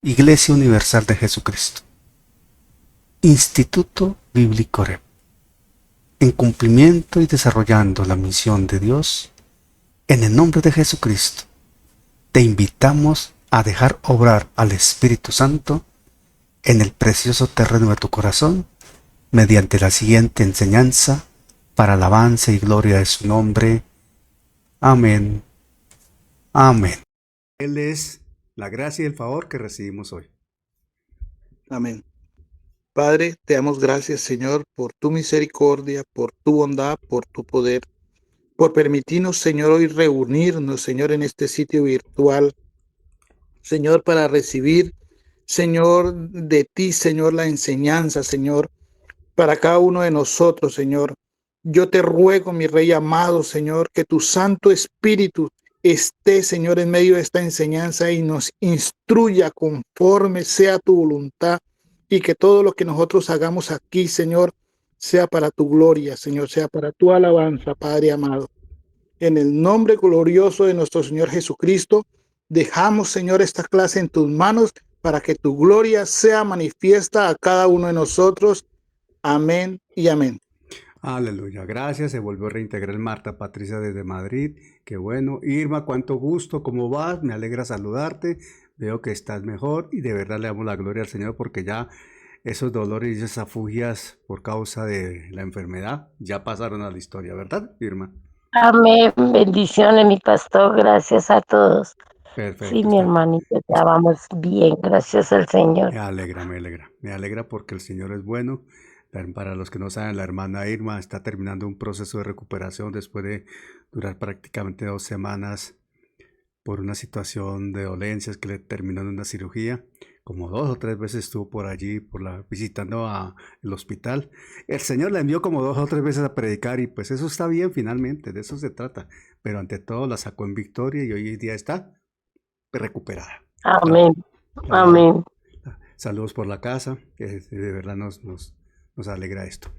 Iglesia Universal de Jesucristo. Instituto Bíblico REP. En cumplimiento y desarrollando la misión de Dios, en el nombre de Jesucristo, te invitamos a dejar obrar al Espíritu Santo en el precioso terreno de tu corazón mediante la siguiente enseñanza para alabanza y gloria de su nombre. Amén. Amén. Él es la gracia y el favor que recibimos hoy. Amén. Padre, te damos gracias, Señor, por tu misericordia, por tu bondad, por tu poder, por permitirnos, Señor, hoy reunirnos, Señor, en este sitio virtual, Señor, para recibir, Señor, de ti, Señor, la enseñanza, Señor, para cada uno de nosotros, Señor. Yo te ruego, mi Rey amado, Señor, que tu Santo Espíritu esté, Señor, en medio de esta enseñanza y nos instruya conforme sea tu voluntad y que todo lo que nosotros hagamos aquí, Señor, sea para tu gloria, Señor, sea para tu alabanza, Padre amado. En el nombre glorioso de nuestro Señor Jesucristo, dejamos, Señor, esta clase en tus manos para que tu gloria sea manifiesta a cada uno de nosotros. Amén y amén. Aleluya, gracias. Se volvió a reintegrar Marta Patricia desde Madrid. Qué bueno. Irma, cuánto gusto, ¿cómo vas? Me alegra saludarte. Veo que estás mejor y de verdad le damos la gloria al Señor porque ya esos dolores y esas afugias por causa de la enfermedad ya pasaron a la historia, ¿verdad, Irma? Amén, bendiciones, mi pastor, gracias a todos. Sí, Perfecto, mi hermanito, ya vamos bien, gracias al Señor. me alegra, me alegra. Me alegra porque el Señor es bueno. Para los que no saben, la hermana Irma está terminando un proceso de recuperación después de durar prácticamente 2 semanas por una situación de dolencias que le terminó en una cirugía. Como 2 o 3 veces estuvo por allí, visitando el hospital. El Señor la envió como 2 o 3 veces a predicar y pues eso está bien finalmente, de eso se trata. Pero ante todo la sacó en victoria y hoy día está recuperada. Amén, La, amén. Saludos por la casa, que de verdad nos alegra esto.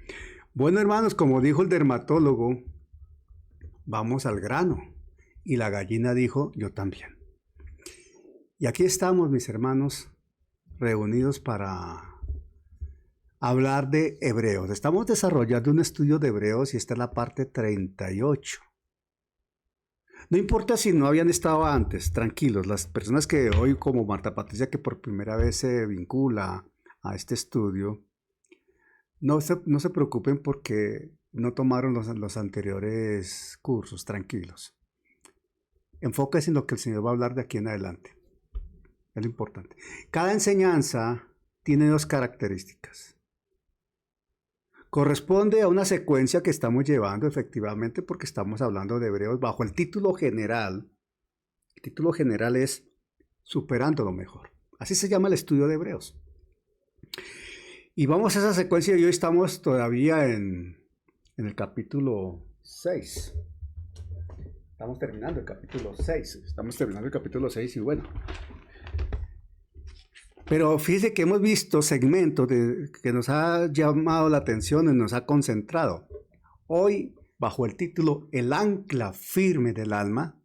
Bueno, hermanos, como dijo el dermatólogo, vamos al grano. Y la gallina dijo, yo también. Y aquí estamos, mis hermanos, reunidos para hablar de Hebreos. Estamos desarrollando un estudio de Hebreos y esta es la parte 38. No importa si no habían estado antes, tranquilos, las personas que hoy, como Marta Patricia, que por primera vez se vincula a este estudio, no se preocupen porque no tomaron los anteriores cursos, tranquilos. Enfóquense en lo que el Señor va a hablar de aquí en adelante. Es lo importante. Cada enseñanza tiene dos características. Corresponde a una secuencia que estamos llevando efectivamente porque estamos hablando de Hebreos bajo el título general. El título general es Superando lo mejor. Así se llama el estudio de Hebreos. Y vamos a esa secuencia y hoy estamos todavía en el capítulo 6. Estamos terminando el capítulo 6. Estamos terminando el capítulo 6 y bueno. Pero fíjese que hemos visto segmentos que nos ha llamado la atención y nos ha concentrado. Hoy, bajo el título El ancla firme del alma,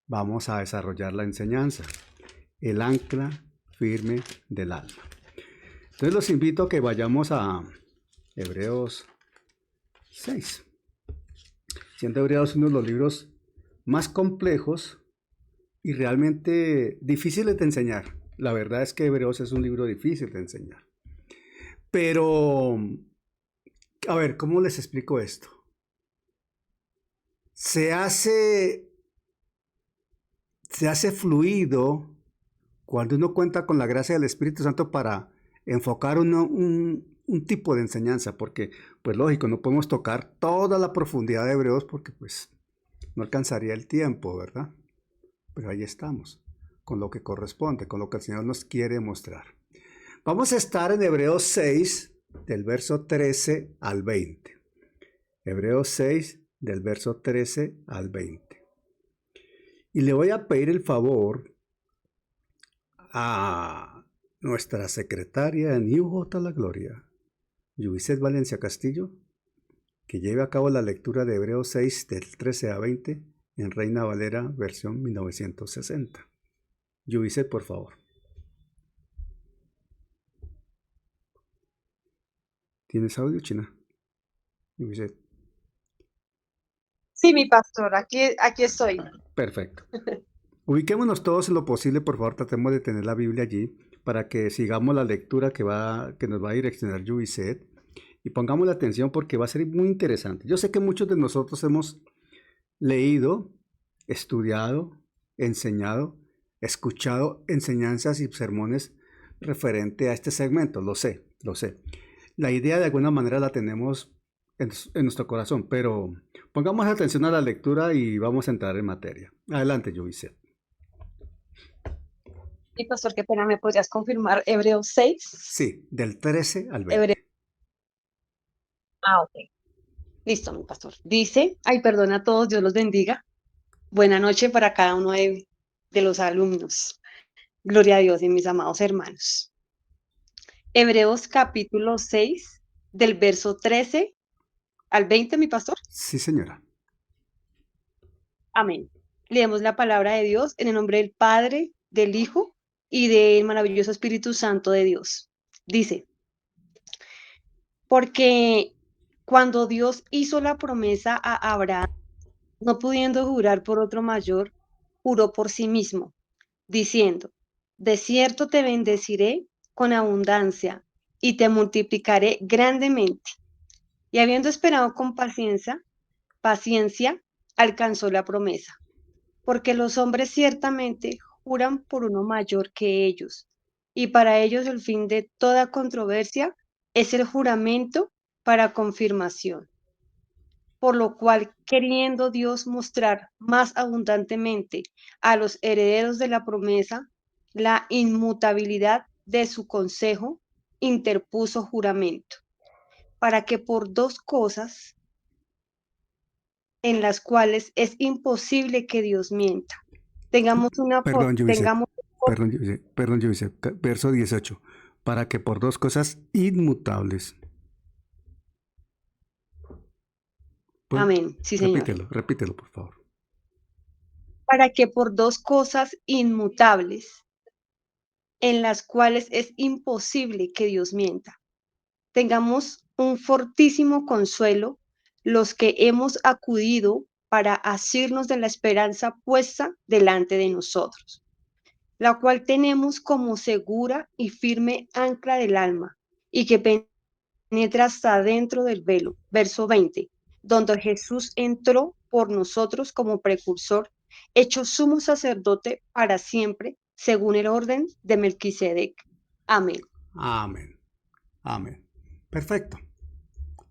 vamos a desarrollar la enseñanza. El ancla firme del alma. Entonces los invito a que vayamos a Hebreos 6. Siendo Hebreos uno de los libros más complejos y realmente difíciles de enseñar. La verdad es que Hebreos es un libro difícil de enseñar. Pero, a ver, ¿cómo les explico esto? Se hace fluido cuando uno cuenta con la gracia del Espíritu Santo para enfocar un tipo de enseñanza, porque, pues lógico, no podemos tocar toda la profundidad de Hebreos porque, pues, no alcanzaría el tiempo, ¿verdad? Pero ahí estamos, con lo que corresponde, con lo que el Señor nos quiere mostrar. Vamos a estar en Hebreos 6, del verso 13 al 20. Hebreos 6, del verso 13 al 20. Y le voy a pedir el favor a nuestra secretaria en UJ La Gloria, Yuiset Valencia Castillo, que lleve a cabo la lectura de Hebreos 6, del 13 a 20, en Reina Valera, versión 1960. Yuiset, por favor. ¿Tienes audio, China? Yubisset. Sí, mi pastor, aquí estoy. Perfecto. Ubiquémonos todos en lo posible, por favor, tratemos de tener la Biblia allí para que sigamos la lectura que nos va a direccionar Yubisset y pongamos la atención porque va a ser muy interesante. Yo sé que muchos de nosotros hemos leído, estudiado, enseñado, escuchado enseñanzas y sermones referente a este segmento, lo sé, lo sé. La idea de alguna manera la tenemos en nuestro corazón, pero pongamos atención a la lectura y vamos a entrar en materia. Adelante, Yubisset. Mi pastor, qué pena, ¿me podrías confirmar Hebreos 6? Sí, del 13 al 20. Hebreo. Ok. Listo, mi pastor. Dice, ay, perdona a todos, Dios los bendiga. Buena noche para cada uno de los alumnos. Gloria a Dios y mis amados hermanos. Hebreos capítulo 6, del verso 13 al 20, mi pastor. Sí, señora. Amén. Leemos la palabra de Dios en el nombre del Padre, del Hijo y del maravilloso Espíritu Santo de Dios. Dice, porque cuando Dios hizo la promesa a Abraham, no pudiendo jurar por otro mayor, juró por sí mismo, diciendo, de cierto te bendeciré con abundancia y te multiplicaré grandemente. Y habiendo esperado con paciencia, alcanzó la promesa. Porque los hombres ciertamente juran por uno mayor que ellos, y para ellos el fin de toda controversia es el juramento para confirmación. Por lo cual, queriendo Dios mostrar más abundantemente a los herederos de la promesa la inmutabilidad de su consejo, interpuso juramento, para que por dos cosas en las cuales es imposible que Dios mienta, tengamos Perdón, Yubisset, verso 18, para que por dos cosas inmutables. Bueno, Amén, sí, señor. repítelo, por favor. Para que por dos cosas inmutables, en las cuales es imposible que Dios mienta, tengamos un fortísimo consuelo los que hemos acudido para asirnos de la esperanza puesta delante de nosotros, la cual tenemos como segura y firme ancla del alma, y que penetra hasta dentro del velo. Verso 20, donde Jesús entró por nosotros como precursor, hecho sumo sacerdote para siempre, según el orden de Melquisedec. Amén. Amén. Amén. Perfecto.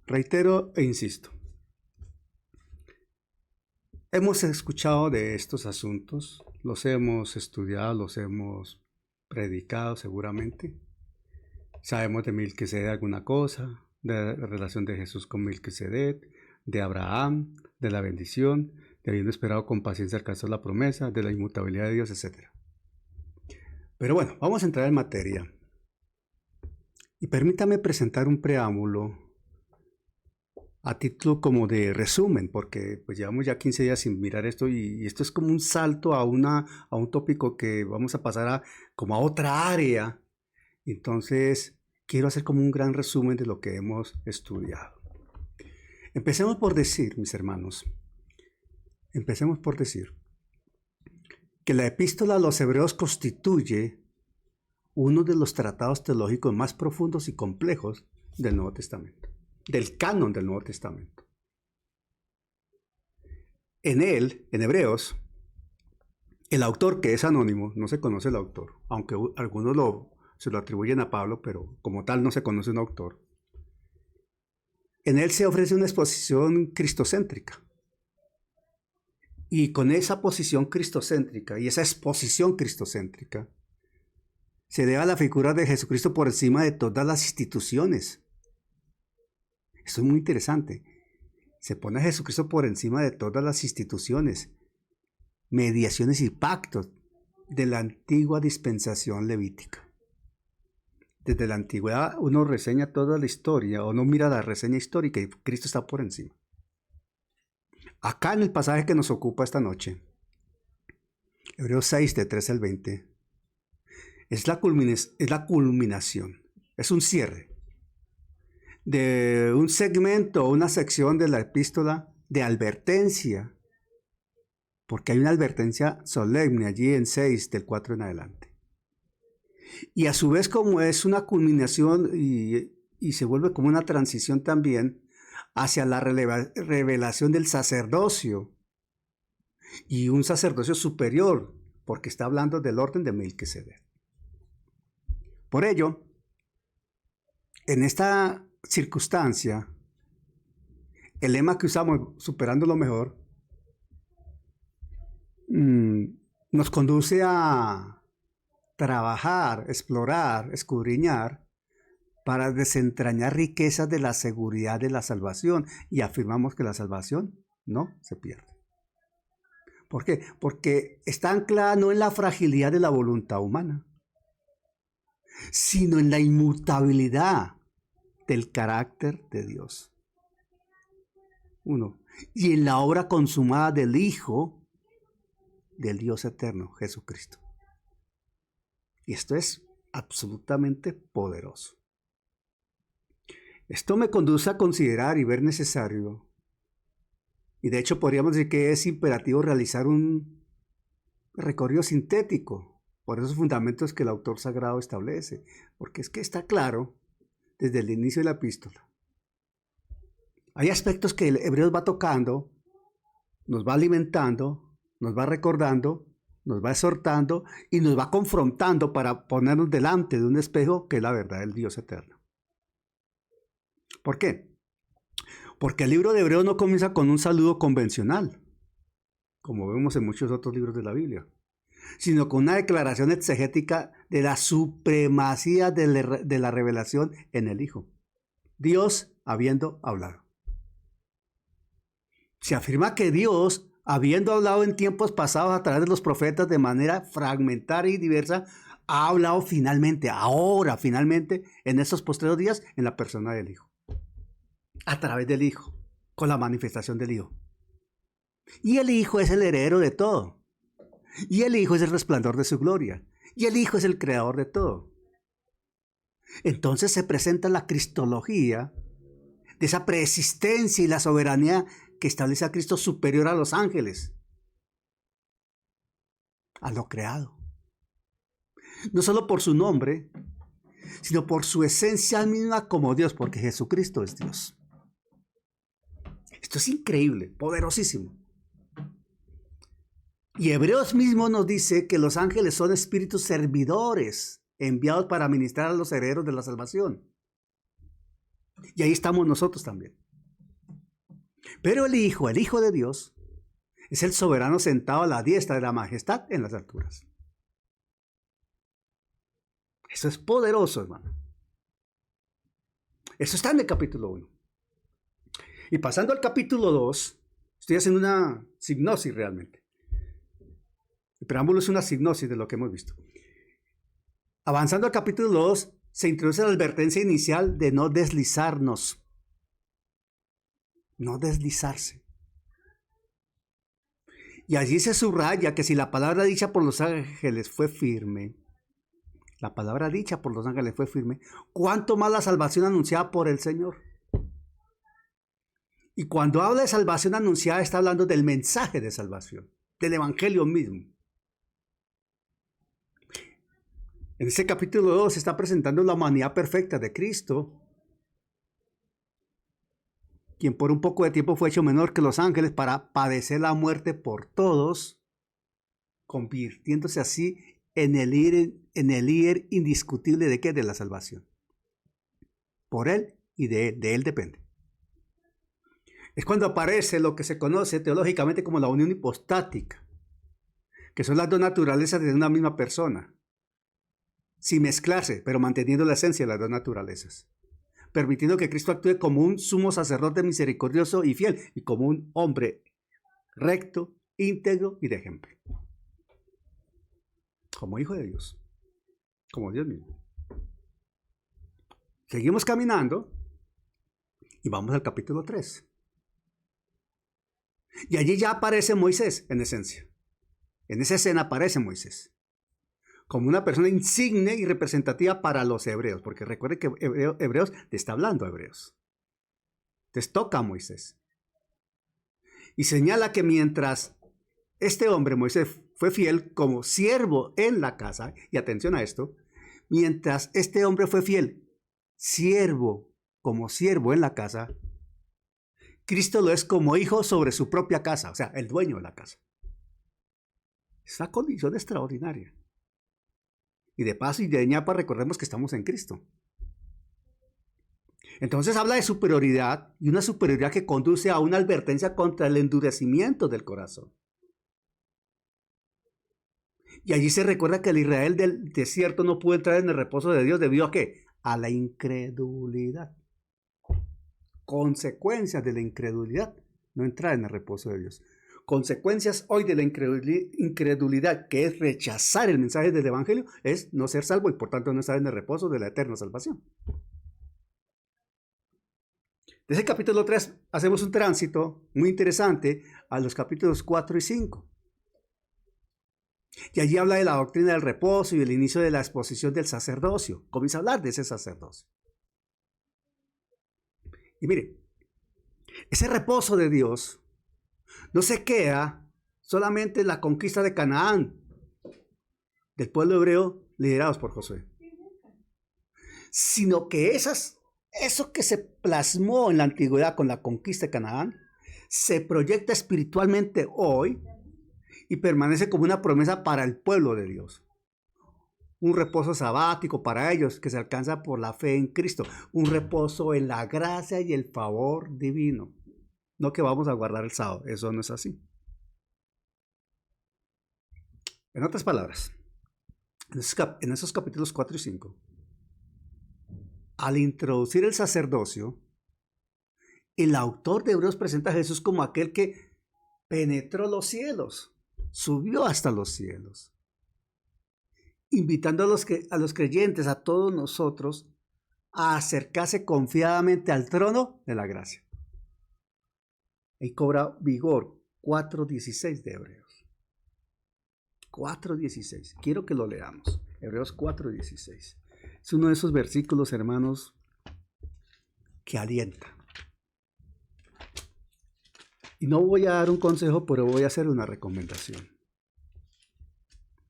Reitero e insisto. Hemos escuchado de estos asuntos, los hemos estudiado, los hemos predicado seguramente. Sabemos de Melquisedec alguna cosa, de la relación de Jesús con Melquisedec, de Abraham, de la bendición, de habiendo esperado con paciencia alcanzó la promesa, de la inmutabilidad de Dios, etc. Pero bueno, vamos a entrar en materia. Y permítame presentar un preámbulo a título como de resumen, porque pues llevamos ya 15 días sin mirar esto y esto es como un salto a un tópico que vamos a pasar como a otra área. Entonces, quiero hacer como un gran resumen de lo que hemos estudiado. Empecemos por decir, mis hermanos, empecemos por decir que la epístola a los hebreos constituye uno de los tratados teológicos más profundos y complejos del Nuevo Testamento, del canon del Nuevo Testamento. En él, en Hebreos, el autor, que es anónimo, no se conoce el autor, aunque algunos se lo atribuyen a Pablo, pero como tal no se conoce un autor. En él se ofrece una exposición cristocéntrica. Y con esa posición cristocéntrica y esa exposición cristocéntrica, se eleva la figura de Jesucristo por encima de todas las instituciones. Esto es muy interesante. Se pone a Jesucristo por encima de todas las instituciones, mediaciones y pactos de la antigua dispensación levítica. Desde la antigüedad uno reseña toda la historia o no mira la reseña histórica y Cristo está por encima. Acá en el pasaje que nos ocupa esta noche, Hebreos 6, de 13 al 20, es la culminación, es un cierre de un segmento o una sección de la epístola de advertencia, porque hay una advertencia solemne allí en 6 del 4 en adelante. Y a su vez, como es una culminación y se vuelve como una transición también hacia la revelación del sacerdocio, y un sacerdocio superior, porque está hablando del orden de Melquisedec. Por ello, en esta circunstancia, el lema que usamos, superando lo mejor, nos conduce a trabajar, explorar, escudriñar, para desentrañar riquezas de la seguridad de la salvación, y afirmamos que la salvación no se pierde. ¿Por qué? Porque está anclada no en la fragilidad de la voluntad humana, sino en la inmutabilidad del carácter de Dios. Uno, y en la obra consumada del Hijo del Dios eterno, Jesucristo. Y esto es absolutamente poderoso. Esto me conduce a considerar y ver necesario, y de hecho podríamos decir que es imperativo realizar un recorrido sintético por esos fundamentos que el autor sagrado establece, porque es que está claro desde el inicio de la epístola. Hay aspectos que el Hebreos va tocando, nos va alimentando, nos va recordando, nos va exhortando y nos va confrontando para ponernos delante de un espejo que es la verdad del Dios eterno. ¿Por qué? Porque el libro de Hebreos no comienza con un saludo convencional, como vemos en muchos otros libros de la Biblia, sino con una declaración exegética de la supremacía de la revelación en el Hijo, Dios habiendo hablado. Se afirma que Dios, habiendo hablado en tiempos pasados a través de los profetas de manera fragmentaria y diversa, ha hablado finalmente, ahora finalmente, en estos postreros días, en la persona del Hijo. A través del Hijo, con la manifestación del Hijo. Y el Hijo es el heredero de todo. Y el Hijo es el resplandor de su gloria. Y el Hijo es el creador de todo. Entonces se presenta la cristología de esa preexistencia y la soberanía que establece a Cristo superior a los ángeles, a lo creado. No solo por su nombre, sino por su esencia misma como Dios, porque Jesucristo es Dios. Esto es increíble, poderosísimo. Y Hebreos mismo nos dice que los ángeles son espíritus servidores enviados para ministrar a los herederos de la salvación. Y ahí estamos nosotros también. Pero el Hijo de Dios, es el soberano sentado a la diestra de la majestad en las alturas. Eso es poderoso, hermano. Eso está en el capítulo 1. Y pasando al capítulo 2, estoy haciendo una sinopsis realmente. El preámbulo es una sinopsis de lo que hemos visto. Avanzando al capítulo 2, se introduce la advertencia inicial de no deslizarnos. No deslizarse. Y allí se subraya que si la palabra dicha por los ángeles fue firme, la palabra dicha por los ángeles fue firme, ¿cuánto más la salvación anunciada por el Señor? Y cuando habla de salvación anunciada, está hablando del mensaje de salvación, del evangelio mismo. En este capítulo 2 se está presentando la humanidad perfecta de Cristo, quien por un poco de tiempo fue hecho menor que los ángeles para padecer la muerte por todos, convirtiéndose así en el líder indiscutible de ¿qué? De la salvación. Por él y de él depende. Es cuando aparece lo que se conoce teológicamente como la unión hipostática, que son las dos naturalezas de una misma persona, sin mezclarse, pero manteniendo la esencia de las dos naturalezas, permitiendo que Cristo actúe como un sumo sacerdote misericordioso y fiel, y como un hombre recto, íntegro y de ejemplo. Como hijo de Dios, como Dios mismo. Seguimos caminando y vamos al capítulo 3. Y allí ya aparece Moisés, en esencia. En esa escena aparece Moisés, como una persona insigne y representativa para los hebreos, porque recuerden que Hebreos le está hablando a Hebreos. Entonces toca a Moisés. Y señala que mientras este hombre, Moisés, fue fiel como siervo en la casa, y atención a esto, mientras este hombre fue fiel, siervo como siervo en la casa, Cristo lo es como hijo sobre su propia casa, o sea, el dueño de la casa. Es una condición extraordinaria. Y de paso y de ñapa recordemos que estamos en Cristo. Entonces habla de superioridad, y una superioridad que conduce a una advertencia contra el endurecimiento del corazón. Y allí se recuerda que el Israel del desierto no pudo entrar en el reposo de Dios debido a ¿qué? A la incredulidad. Consecuencias de la incredulidad, no entrar en el reposo de Dios. Consecuencias hoy de la incredulidad, que es rechazar el mensaje del Evangelio, es no ser salvo y por tanto no estar en el reposo de la eterna salvación. Desde el capítulo 3 hacemos un tránsito muy interesante a los capítulos 4 y 5. Y allí habla de la doctrina del reposo y el inicio de la exposición del sacerdocio. Comienza a hablar de ese sacerdocio. Y mire, ese reposo de Dios no se queda solamente en la conquista de Canaán, del pueblo hebreo liderados por Josué, sino que eso que se plasmó en la antigüedad con la conquista de Canaán, se proyecta espiritualmente hoy y permanece como una promesa para el pueblo de Dios. Un reposo sabático para ellos que se alcanza por la fe en Cristo. Un reposo en la gracia y el favor divino. No que vamos a guardar el sábado, eso no es así. En otras palabras, en esos capítulos 4 y 5, al introducir el sacerdocio, el autor de Hebreos presenta a Jesús como aquel que penetró los cielos, subió hasta los cielos, invitando a los creyentes, a todos nosotros, a acercarse confiadamente al trono de la gracia. Y cobra vigor 4:16 de Hebreos. 4:16. Quiero que lo leamos. Hebreos 4:16. Es uno de esos versículos, hermanos, que alienta. Y no voy a dar un consejo, pero voy a hacer una recomendación.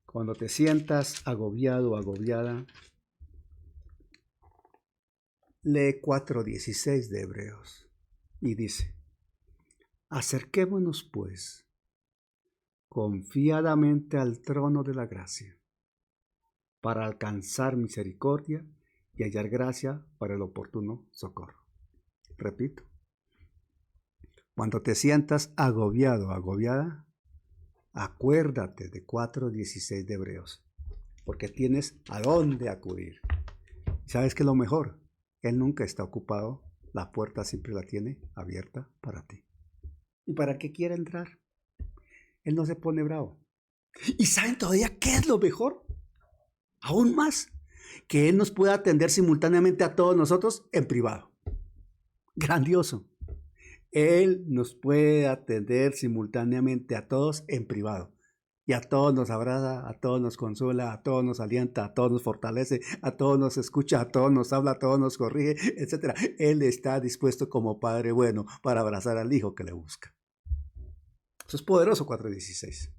Cuando te sientas agobiado o agobiada, lee 4:16 de Hebreos y dice: acerquémonos pues confiadamente al trono de la gracia para alcanzar misericordia y hallar gracia para el oportuno socorro. Repito, cuando te sientas agobiado o agobiada, acuérdate de 4:16 de Hebreos, porque tienes a dónde acudir. ¿Sabes qué es lo mejor? Él nunca está ocupado, la puerta siempre la tiene abierta para ti. ¿Y para qué quiere entrar? Él no se pone bravo. ¿Y saben todavía qué es lo mejor? Aún más, que Él nos pueda atender simultáneamente a todos nosotros en privado. Grandioso. Él nos puede atender simultáneamente a todos en privado. Y a todos nos abraza, a todos nos consuela, a todos nos alienta, a todos nos fortalece, a todos nos escucha, a todos nos habla, a todos nos corrige, etc. Él está dispuesto como Padre bueno para abrazar al Hijo que le busca. Eso es poderoso, 4:16.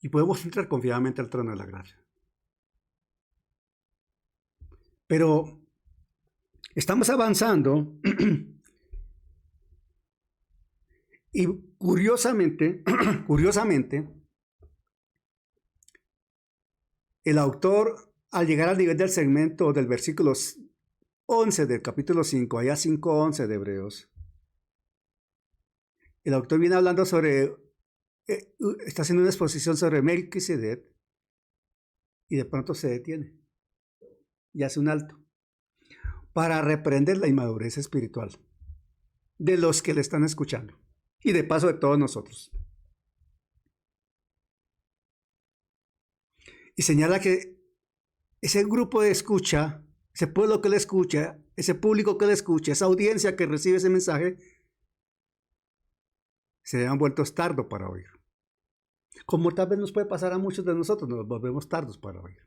Y podemos entrar confiadamente al trono de la gracia. Pero estamos avanzando y curiosamente, el autor, al llegar al nivel del segmento del versículo 11 del capítulo 5, allá 5:11 de Hebreos, el autor viene hablando sobre, está haciendo una exposición sobre Melquisedec y de pronto se detiene y hace un alto para reprender la inmadurez espiritual de los que le están escuchando y de paso de todos nosotros. Y señala que ese grupo de escucha, ese pueblo que le escucha, ese público que le escucha, esa audiencia que recibe ese mensaje, se han vuelto tardos para oír. Como tal vez nos puede pasar a muchos de nosotros, nos volvemos tardos para oír.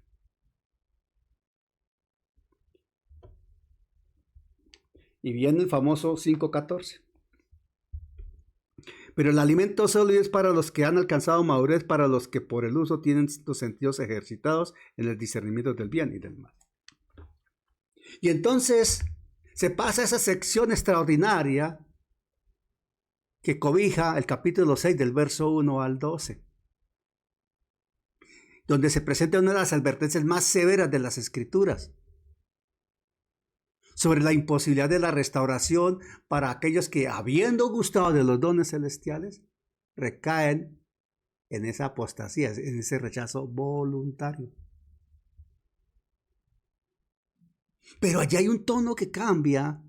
Y viene el famoso 5:14. Pero el alimento sólido es para los que han alcanzado madurez, para los que por el uso tienen los sentidos ejercitados en el discernimiento del bien y del mal. Y entonces se pasa a esa sección extraordinaria que cobija el capítulo 6 del verso 1 al 12, donde se presenta una de las advertencias más severas de las Escrituras sobre la imposibilidad de la restauración para aquellos que, habiendo gustado de los dones celestiales, recaen en esa apostasía, en ese rechazo voluntario. Pero allí hay un tono que cambia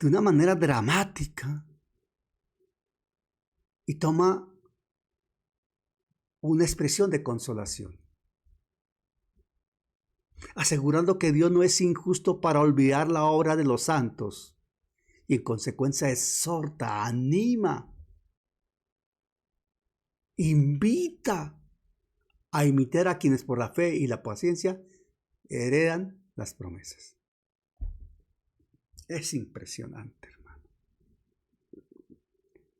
de una manera dramática y toma una expresión de consolación, asegurando que Dios no es injusto para olvidar la obra de los santos y en consecuencia exhorta, anima, invita a imitar a quienes por la fe y la paciencia heredan las promesas. Es impresionante, hermano.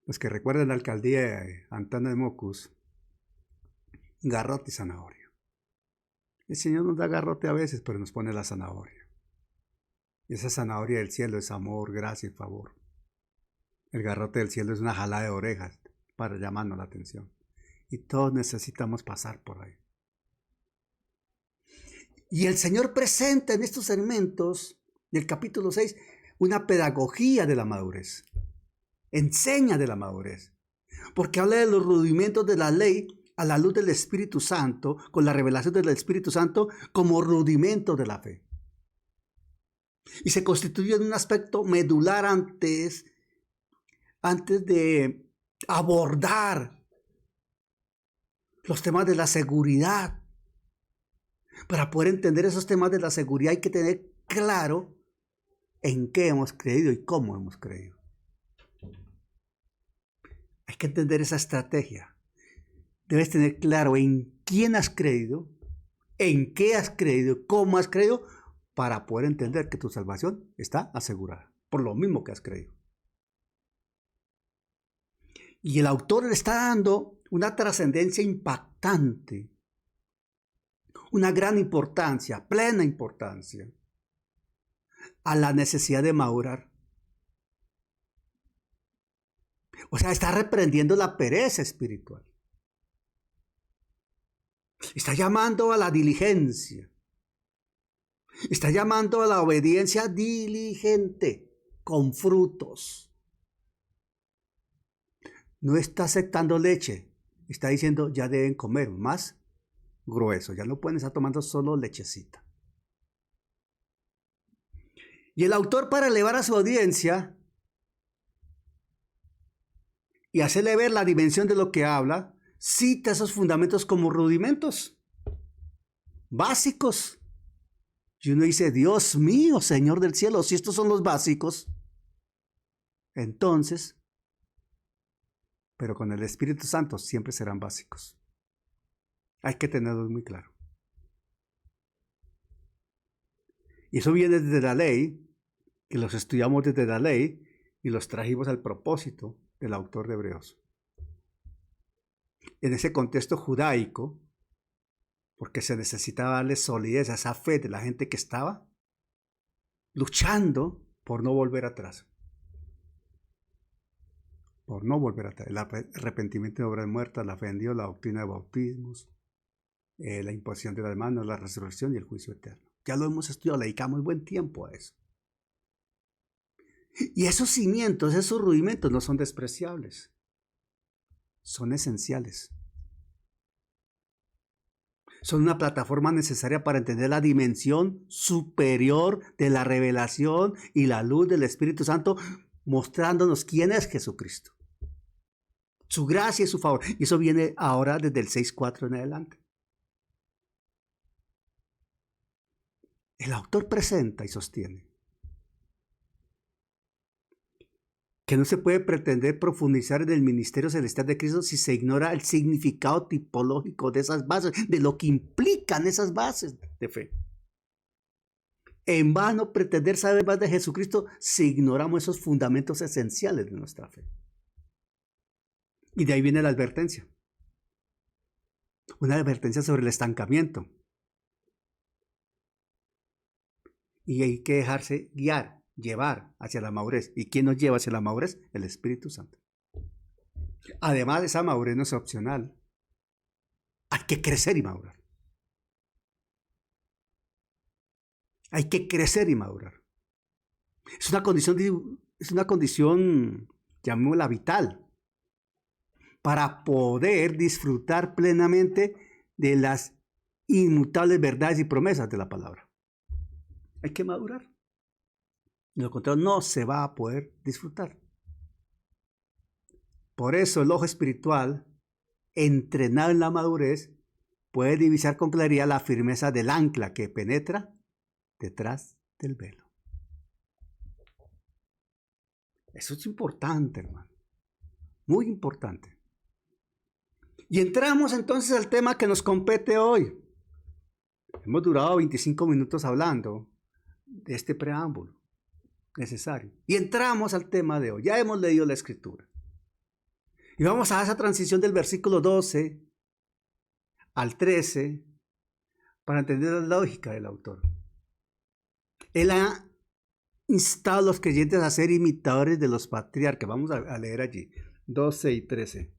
Los que recuerdan la alcaldía de Antana de Mocus, garrote y zanahoria. El Señor nos da garrote a veces, pero nos pone la zanahoria. Y esa zanahoria del cielo es amor, gracia y favor. El garrote del cielo es una jalada de orejas para llamarnos la atención. Y todos necesitamos pasar por ahí. Y el Señor presenta en estos elementos del capítulo 6 una pedagogía de la madurez. Enseña de la madurez. Porque habla de los rudimentos de la ley a la luz del Espíritu Santo, con la revelación del Espíritu Santo como rudimento de la fe. Y se constituye en un aspecto medular antes de abordar los temas de la seguridad. Para poder entender esos temas de la seguridad hay que tener claro en qué hemos creído y cómo hemos creído. Hay que entender esa estrategia. Debes tener claro en quién has creído, en qué has creído, cómo has creído, para poder entender que tu salvación está asegurada, por lo mismo que has creído. Y el autor le está dando una trascendencia impactante, una gran importancia, plena importancia, a la necesidad de madurar. O sea, está reprendiendo la pereza espiritual. Está llamando a la diligencia. Está llamando a la obediencia diligente, con frutos. No está aceptando leche. Está diciendo, ya deben comer más grueso. Ya no pueden estar tomando solo lechecita. Y el autor, para elevar a su audiencia y hacerle ver la dimensión de lo que habla, cita esos fundamentos como rudimentos básicos. Y uno dice, Dios mío, Señor del cielo, si estos son los básicos, entonces, pero con el Espíritu Santo siempre serán básicos. Hay que tenerlo muy claro. Y eso viene desde la ley, que los estudiamos desde la ley y los trajimos al propósito del autor de Hebreos. En ese contexto judaico, porque se necesitaba darle solidez a esa fe de la gente que estaba luchando por no volver atrás. Por no volver atrás. El arrepentimiento de obras muertas, la fe en Dios, la doctrina de bautismos, la imposición de las manos, la resurrección y el juicio eterno. Ya lo hemos estudiado, le dedicamos buen tiempo a eso. Y esos cimientos, esos rudimentos no son despreciables. Son esenciales. Son una plataforma necesaria para entender la dimensión superior de la revelación y la luz del Espíritu Santo, mostrándonos quién es Jesucristo. Su gracia y su favor. Y eso viene ahora desde el 6:4 en adelante. El autor presenta y sostiene que no se puede pretender profundizar en el ministerio celestial de Cristo si se ignora el significado tipológico de esas bases, de lo que implican esas bases de fe. En vano pretender saber más de Jesucristo si ignoramos esos fundamentos esenciales de nuestra fe. Y de ahí viene la advertencia. Una advertencia sobre el estancamiento. Y hay que dejarse guiar, llevar hacia la madurez. ¿Y quién nos lleva hacia la madurez? El Espíritu Santo. Además, esa madurez no es opcional. Hay que crecer y madurar. Hay que crecer y madurar. Es una condición, llamémosla vital, para poder disfrutar plenamente de las inmutables verdades y promesas de la palabra. Hay que madurar. De lo contrario, no se va a poder disfrutar. Por eso el ojo espiritual, entrenado en la madurez, puede divisar con claridad la firmeza del ancla que penetra detrás del velo. Eso es importante, hermano. Muy importante. Y entramos entonces al tema que nos compete hoy. Hemos durado 25 minutos hablando de este preámbulo necesario. Y entramos al tema de hoy. Ya hemos leído la escritura. Y vamos a esa transición del versículo 12 al 13 para entender la lógica del autor. Él ha instado a los creyentes a ser imitadores de los patriarcas. Vamos a leer allí, 12 y 13.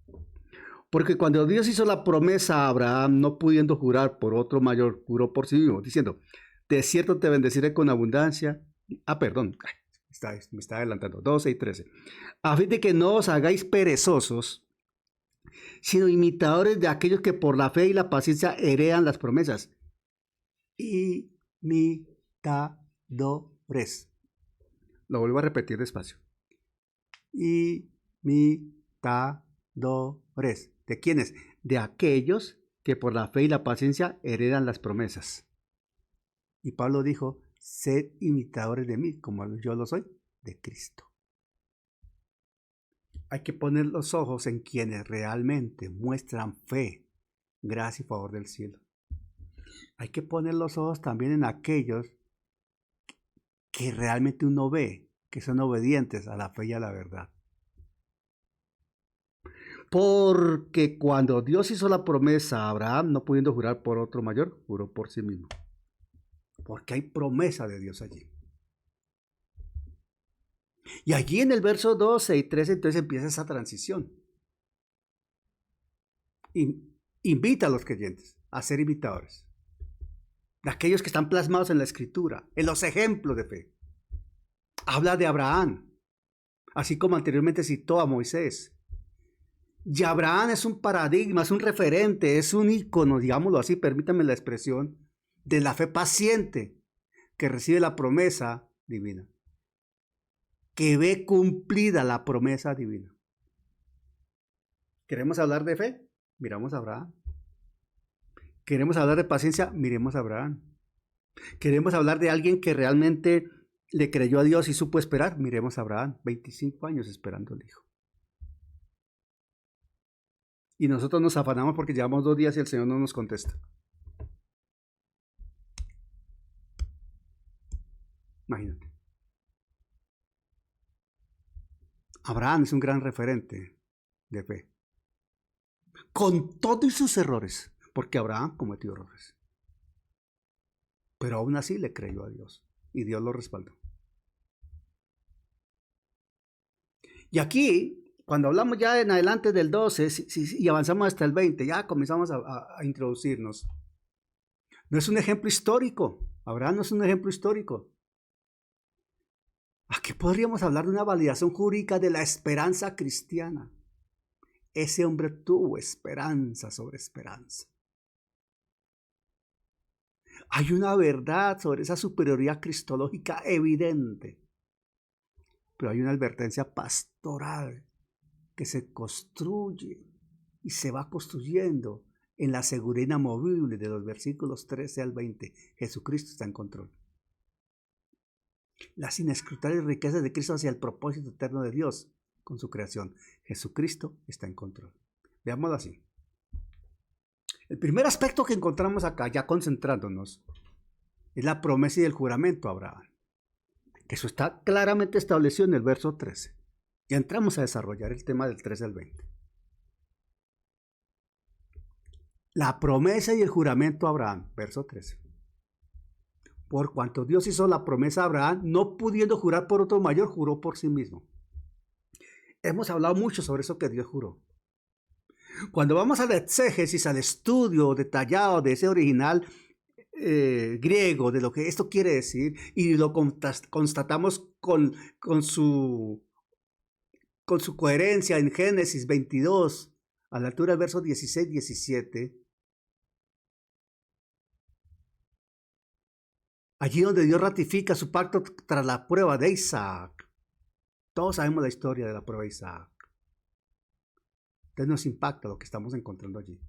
Porque cuando Dios hizo la promesa a Abraham, no pudiendo jurar por otro mayor, juró por sí mismo, diciendo, de cierto te bendeciré con abundancia. Perdón, me está adelantando, 12 y 13. A fin de que no os hagáis perezosos, sino imitadores de aquellos que por la fe y la paciencia heredan las promesas. Imitadores. Lo vuelvo a repetir despacio. Imitadores. ¿De quiénes? De aquellos que por la fe y la paciencia heredan las promesas. Y Pablo dijo, sed imitadores de mí, como yo lo soy, de Cristo. Hay que poner los ojos en quienes realmente muestran fe, gracia y favor del cielo. Hay que poner los ojos también en aquellos que realmente uno ve, que son obedientes a la fe y a la verdad. Porque cuando Dios hizo la promesa a Abraham, no pudiendo jurar por otro mayor, juró por sí mismo. Porque hay promesa de Dios allí. Y allí en el verso 12 y 13 entonces empieza esa transición. Invita a los creyentes a ser imitadores. De aquellos que están plasmados en la escritura, en los ejemplos de fe. Habla de Abraham, así como anteriormente citó a Moisés. Y Abraham es un paradigma, es un referente, es un ícono, digámoslo así, permítanme la expresión, de la fe paciente que recibe la promesa divina, que ve cumplida la promesa divina. ¿Queremos hablar de fe? Miramos a Abraham. ¿Queremos hablar de paciencia? Miremos a Abraham. ¿Queremos hablar de alguien que realmente le creyó a Dios y supo esperar? Miremos a Abraham, 25 años esperando al hijo. Y nosotros nos afanamos porque llevamos 2 días y el Señor no nos contesta. Imagínate. Abraham es un gran referente de fe. Con todos sus errores, porque Abraham cometió errores. Pero aún así le creyó a Dios y Dios lo respaldó. Y aquí, cuando hablamos ya en adelante del 12 y avanzamos hasta el 20, ya comenzamos a introducirnos. No es un ejemplo histórico. Abraham no es un ejemplo histórico. Aquí podríamos hablar de una validación jurídica de la esperanza cristiana. Ese hombre tuvo esperanza sobre esperanza. Hay una verdad sobre esa superioridad cristológica evidente. Pero hay una advertencia pastoral que se construye y se va construyendo en la seguridad inamovible de los versículos 13 al 20. Jesucristo está en control. Las inescrutables riquezas de Cristo hacia el propósito eterno de Dios con su creación. Jesucristo está en control. Veámoslo así. El primer aspecto que encontramos acá, ya concentrándonos, Es la promesa y el juramento a Abraham. Eso está claramente establecido en el verso 13. Ya entramos a desarrollar el tema del 13 al 20. La promesa y el juramento a Abraham, verso 13. Por cuanto Dios hizo la promesa a Abraham, no pudiendo jurar por otro mayor, juró por sí mismo. Hemos hablado mucho sobre eso que Dios juró. Cuando vamos al exégesis, al estudio detallado de ese original griego, de lo que esto quiere decir, y lo constatamos con su coherencia en Génesis 22, a la altura del verso 16-17, allí donde Dios ratifica su pacto tras la prueba de Isaac. Todos sabemos la historia de la prueba de Isaac. Entonces nos impacta lo que estamos encontrando allí.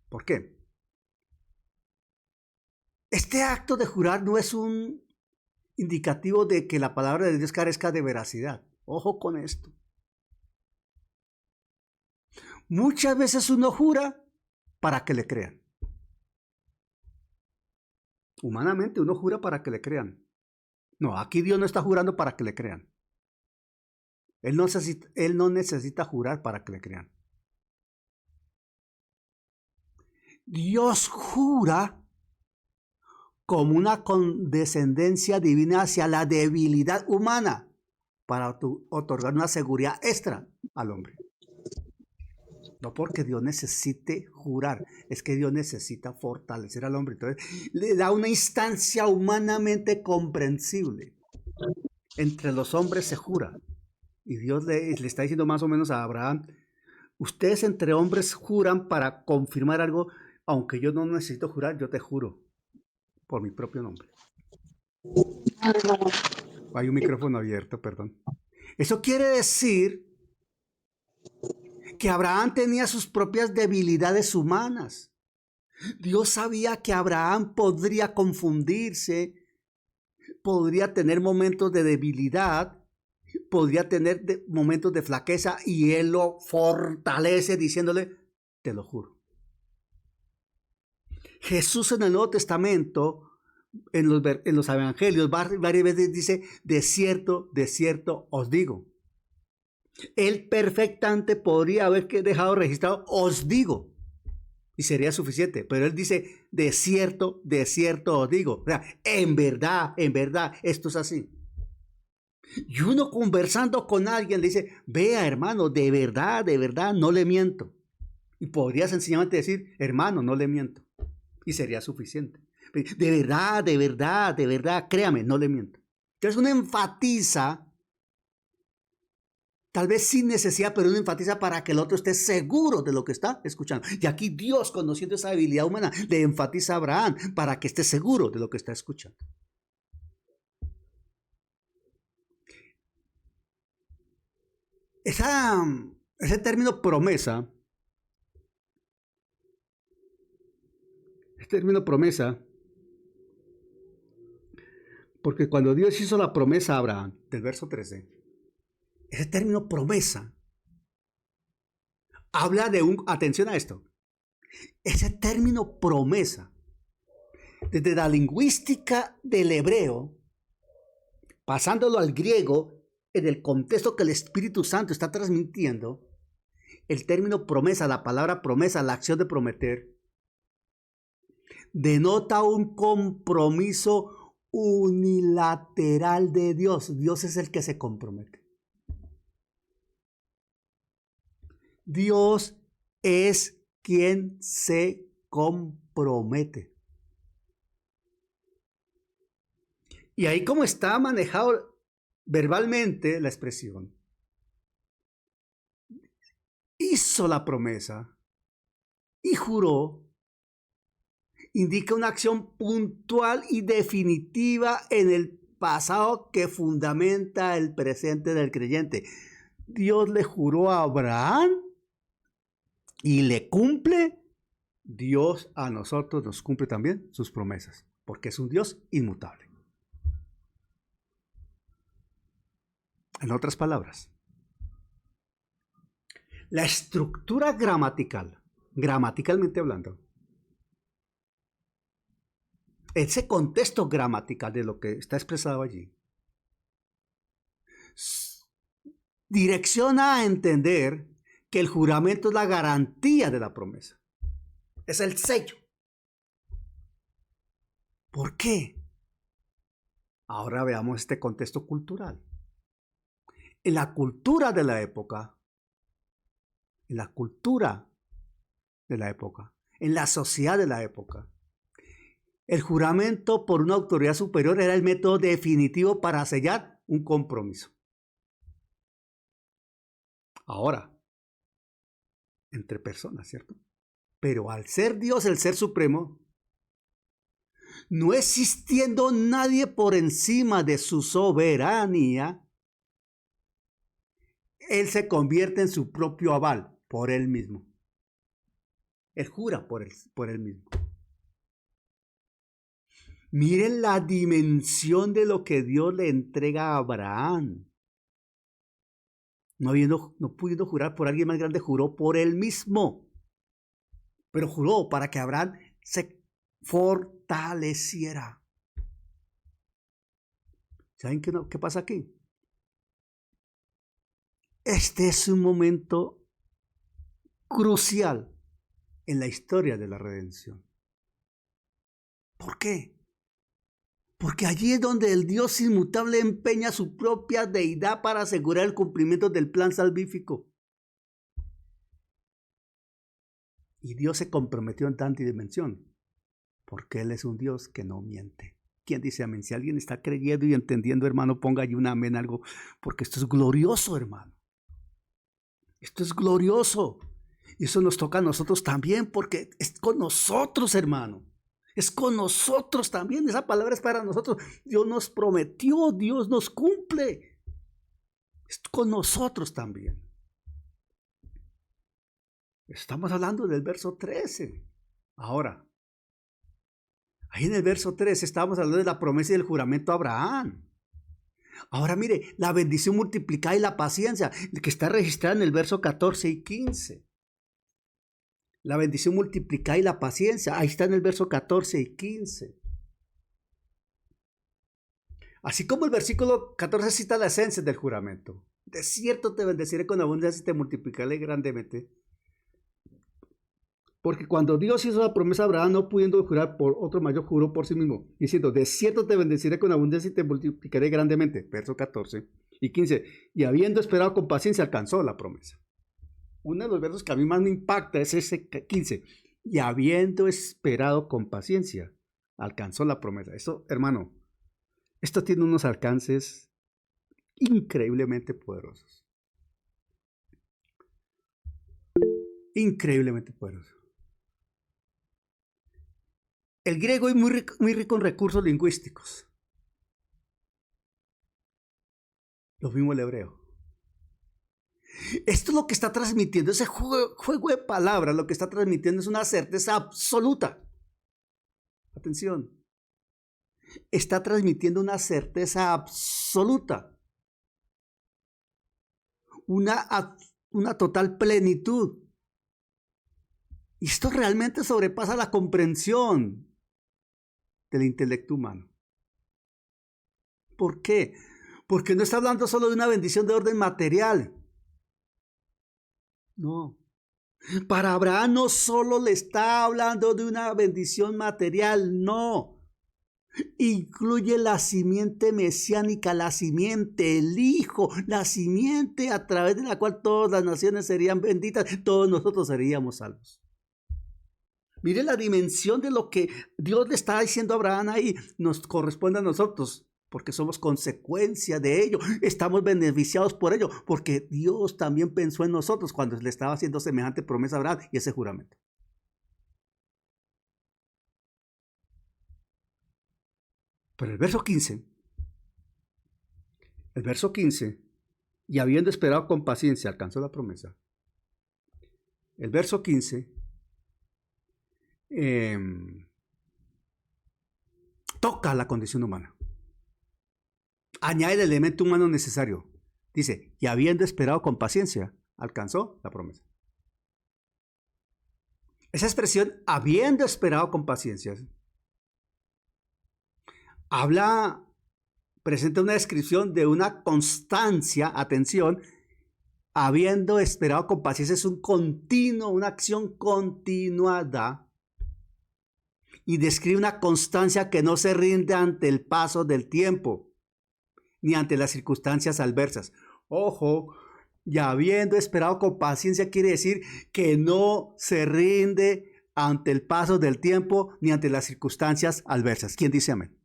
¿Por qué? Este acto de jurar no es un indicativo de que la palabra de Dios carezca de veracidad. Ojo con esto. Muchas veces uno jura para que le crean. Humanamente uno jura para que le crean. No, aquí Dios no está jurando para que le crean. Él no necesita jurar para que le crean. Dios jura como una condescendencia divina hacia la debilidad humana para otorgar una seguridad extra al hombre. No porque Dios necesite jurar, es que Dios necesita fortalecer al hombre. Entonces le da una instancia humanamente comprensible. Entre los hombres se jura. Y Dios le está diciendo más o menos a Abraham, ustedes entre hombres juran para confirmar algo, aunque yo no necesito jurar, yo te juro por mi propio nombre. Hay un micrófono abierto, perdón. Eso quiere decir que Abraham tenía sus propias debilidades humanas. Dios sabía que Abraham podría confundirse, podría tener momentos de debilidad, podría tener momentos de flaqueza, y él lo fortalece diciéndole, te lo juro. Jesús en el Nuevo Testamento, en los evangelios, varias veces dice, de cierto os digo. Él perfectamente podría haber dejado registrado, os digo, y sería suficiente, pero él dice, de cierto os digo. O sea, en verdad, esto es así. Y uno conversando con alguien le dice, vea hermano, de verdad, no le miento. Y podría sencillamente decir, hermano, no le miento. Y sería suficiente. De verdad, créame, no le miento. Entonces uno enfatiza, tal vez sin necesidad, pero uno enfatiza para que el otro esté seguro de lo que está escuchando. Y aquí Dios, conociendo esa debilidad humana, le enfatiza a Abraham para que esté seguro de lo que está escuchando. Ese término promesa, porque cuando Dios hizo la promesa a Abraham, del verso 13, ese término promesa habla de atención a esto, ese término promesa, desde la lingüística del hebreo, pasándolo al griego, en el contexto que el Espíritu Santo está transmitiendo, el término promesa, la palabra promesa, la acción de prometer, denota un compromiso unilateral de Dios. Dios es el que se compromete. Dios es quien se compromete. Y ahí como está manejado verbalmente la expresión, hizo la promesa y juró, indica una acción puntual y definitiva en el pasado que fundamenta el presente del creyente. Dios le juró a Abraham y le cumple. Dios a nosotros nos cumple también sus promesas, porque es un Dios inmutable. En otras palabras, la estructura gramaticalmente hablando, ese contexto gramatical de lo que está expresado allí, direcciona a entender que el juramento es la garantía de la promesa. Es el sello. ¿Por qué? Ahora veamos este contexto cultural. En la cultura de la época, en la sociedad de la época, el juramento por una autoridad superior era el método definitivo para sellar un compromiso. Ahora, entre personas, ¿cierto? Pero al ser Dios el ser supremo, no existiendo nadie por encima de su soberanía, Él se convierte en su propio aval por Él mismo. Él jura por él mismo. Miren la dimensión de lo que Dios le entrega a Abraham. No pudiendo jurar por alguien más grande, juró por él mismo. Pero juró para que Abraham se fortaleciera. ¿Saben qué pasa aquí? Este es un momento crucial en la historia de la redención. ¿Por qué? Porque allí es donde el Dios inmutable empeña su propia deidad para asegurar el cumplimiento del plan salvífico. Y Dios se comprometió en tanta dimensión, porque Él es un Dios que no miente. ¿Quién dice amén? Si alguien está creyendo y entendiendo, hermano, ponga allí un amén, algo, porque esto es glorioso, hermano. Esto es glorioso. Y eso nos toca a nosotros también, porque es con nosotros, hermano. Es con nosotros también. Esa palabra es para nosotros. Dios nos prometió, Dios nos cumple. Es con nosotros también. Estamos hablando del verso 13. Ahora, ahí en el verso 13 estábamos hablando de la promesa y del juramento a Abraham. Ahora mire, la bendición multiplicada y la paciencia, que está registrada en el verso 14 y 15. La bendición multiplicada y la paciencia, ahí está en el verso 14 y 15. Así como el versículo 14 cita la esencia del juramento. De cierto te bendeciré con abundancia y te multiplicaré grandemente. Porque cuando Dios hizo la promesa a Abraham, no pudiendo jurar por otro mayor, juró por sí mismo, diciendo, de cierto te bendeciré con abundancia y te multiplicaré grandemente. Verso 14 y 15. Y habiendo esperado con paciencia, alcanzó la promesa. Uno de los versos que a mí más me impacta es ese 15. Y habiendo esperado con paciencia, alcanzó la promesa. Esto, hermano, esto tiene unos alcances increíblemente poderosos. Increíblemente poderosos. El griego es muy rico en recursos lingüísticos. Lo mismo el hebreo. Esto es lo que está transmitiendo, ese juego de palabras, lo que está transmitiendo es una certeza absoluta. Atención. Está transmitiendo una certeza absoluta. Una total plenitud. Y esto realmente sobrepasa la comprensión del intelecto humano. ¿Por qué? Porque no está hablando solo de una bendición de orden material. No. Para Abraham no solo le está hablando de una bendición material, no. Incluye la simiente mesiánica, la simiente, el Hijo, la simiente a través de la cual todas las naciones serían benditas, todos nosotros seríamos salvos. Mire la dimensión de lo que Dios le está diciendo a Abraham ahí, nos corresponde a nosotros. Porque somos consecuencia de ello, estamos beneficiados por ello, porque Dios también pensó en nosotros cuando le estaba haciendo semejante promesa a Abraham y ese juramento. Pero el verso 15, y habiendo esperado con paciencia, alcanzó la promesa. El verso 15 toca la condición humana. Añade el elemento humano necesario. Dice, y habiendo esperado con paciencia, alcanzó la promesa. Esa expresión, habiendo esperado con paciencia, presenta una descripción de una constancia, atención, habiendo esperado con paciencia, es un continuo, una acción continuada, y describe una constancia que no se rinde ante el paso del tiempo, ni ante las circunstancias adversas. Ojo, y habiendo esperado con paciencia quiere decir que no se rinde ante el paso del tiempo, ni ante las circunstancias adversas. ¿Quién dice amén?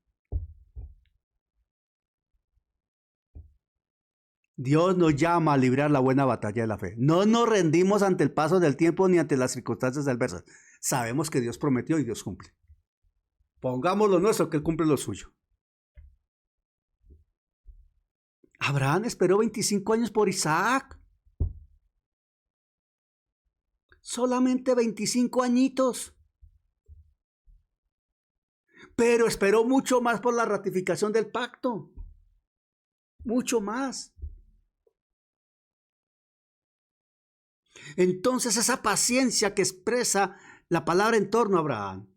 Dios nos llama a librar la buena batalla de la fe. No nos rendimos ante el paso del tiempo ni ante las circunstancias adversas. Sabemos que Dios prometió y Dios cumple. Pongamos lo nuestro, que Él cumple lo suyo. Abraham esperó 25 años por Isaac. Solamente 25 añitos. Pero esperó mucho más por la ratificación del pacto. Mucho más. Entonces esa paciencia que expresa la palabra en torno a Abraham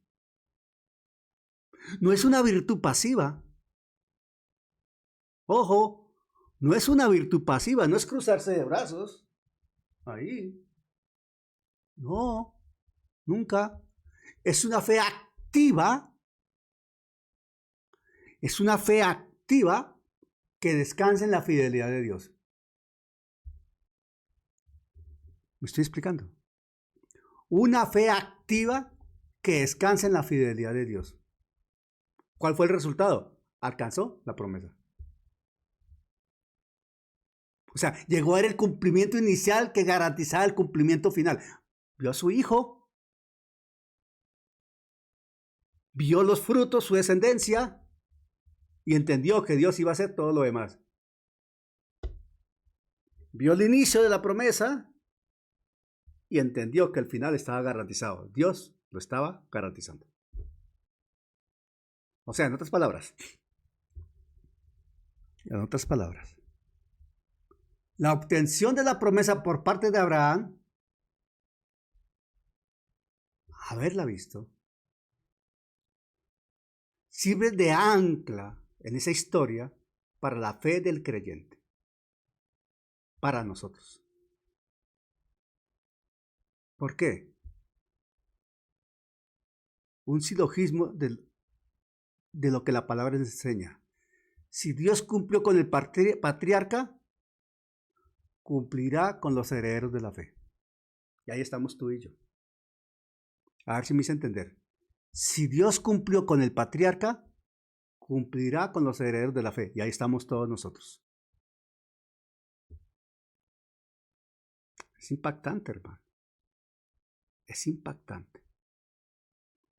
no es una virtud pasiva. Ojo, no es una virtud pasiva, no es cruzarse de brazos. Ahí. No, nunca. Es una fe activa. Es una fe activa que descansa en la fidelidad de Dios. ¿Me estoy explicando? Una fe activa que descansa en la fidelidad de Dios. ¿Cuál fue el resultado? Alcanzó la promesa. O sea, llegó a ver el cumplimiento inicial que garantizaba el cumplimiento final. Vio a su hijo. Vio los frutos, su descendencia. Y entendió que Dios iba a hacer todo lo demás. Vio el inicio de la promesa. Y entendió que el final estaba garantizado. Dios lo estaba garantizando. O sea, en otras palabras. La obtención de la promesa por parte de Abraham, haberla visto, sirve de ancla en esa historia para la fe del creyente, para nosotros. ¿Por qué? Un silogismo de lo que la palabra enseña. Si Dios cumplió con el patriarca, cumplirá con los herederos de la fe. Y ahí estamos tú y yo. A ver si me hice entender. Si Dios cumplió con el patriarca, cumplirá con los herederos de la fe. Y ahí estamos todos nosotros. Es impactante, hermano. Es impactante.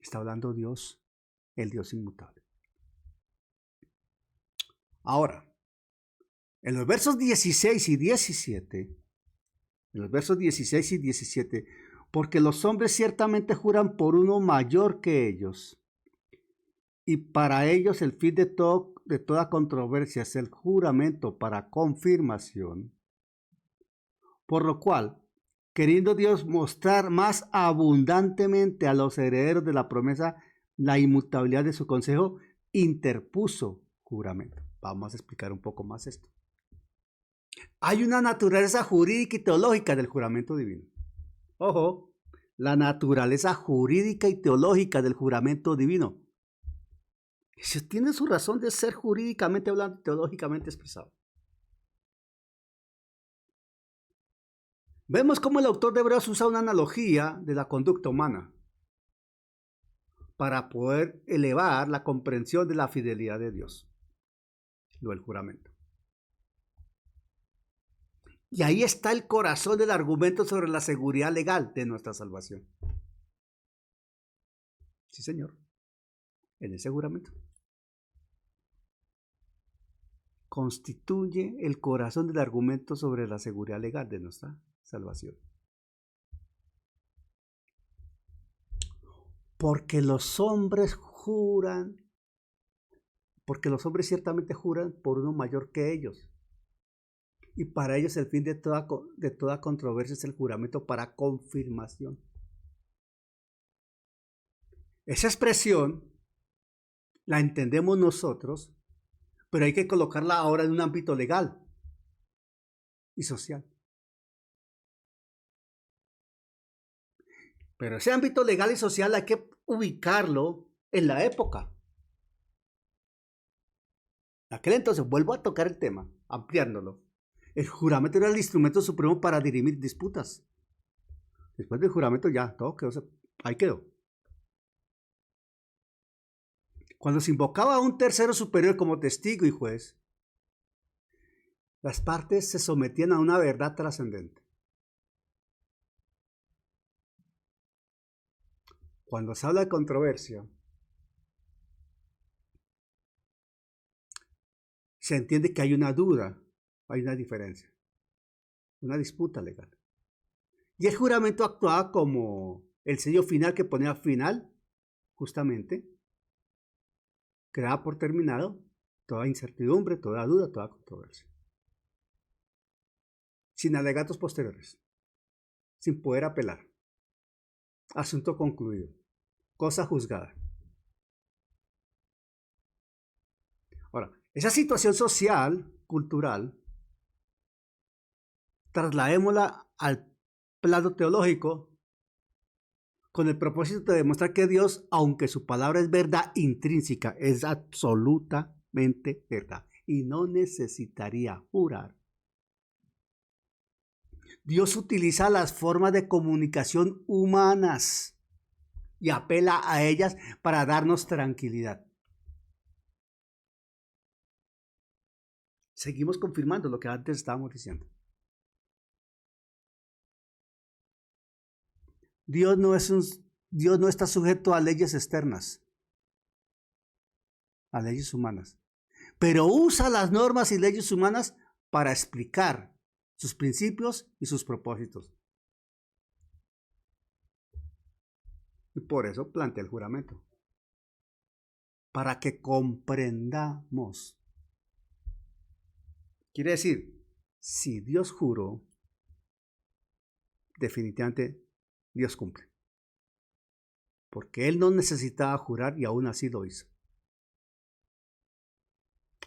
Está hablando Dios, el Dios inmutable. Ahora, en los versos 16 y 17, porque los hombres ciertamente juran por uno mayor que ellos, y para ellos el fin de toda controversia es el juramento para confirmación, por lo cual, queriendo Dios mostrar más abundantemente a los herederos de la promesa la inmutabilidad de su consejo, interpuso juramento. Vamos a explicar un poco más esto. Hay una naturaleza jurídica y teológica del juramento divino. Ojo, la naturaleza jurídica y teológica del juramento divino. Eso tiene su razón de ser jurídicamente hablando, teológicamente expresado. Vemos cómo el autor de Hebreos usa una analogía de la conducta humana para poder elevar la comprensión de la fidelidad de Dios, lo del juramento. Y ahí está el corazón del argumento sobre la seguridad legal de nuestra salvación. Sí, Señor, en ese juramento. Constituye el corazón del argumento sobre la seguridad legal de nuestra salvación. Porque los hombres ciertamente juran por uno mayor que ellos. Y para ellos el fin de toda controversia es el juramento para confirmación. Esa expresión la entendemos nosotros, pero hay que colocarla ahora en un ámbito legal y social. Pero ese ámbito legal y social hay que ubicarlo en la época. En aquel entonces, vuelvo a tocar el tema, ampliándolo. El juramento era el instrumento supremo para dirimir disputas. Después del juramento ya, todo quedó, ahí quedó. Cuando se invocaba a un tercero superior como testigo y juez, las partes se sometían a una verdad trascendente. Cuando se habla de controversia, se entiende que hay una duda, hay una diferencia, una disputa legal. Y el juramento actuaba como el sello final que ponía final, justamente, que daba por terminado toda incertidumbre, toda duda, toda controversia. Sin alegatos posteriores, sin poder apelar. Asunto concluido, cosa juzgada. Ahora, esa situación social, cultural, trasladémosla al plano teológico con el propósito de demostrar que Dios, aunque su palabra es verdad intrínseca, es absolutamente verdad y no necesitaría jurar. Dios utiliza las formas de comunicación humanas y apela a ellas para darnos tranquilidad. Seguimos confirmando lo que antes estábamos diciendo. Dios no está sujeto a leyes externas, a leyes humanas, pero usa las normas y leyes humanas para explicar sus principios y sus propósitos. Y por eso plantea el juramento, para que comprendamos. Quiere decir, si Dios juró, definitivamente Dios cumple. Porque Él no necesitaba jurar y aún así lo hizo.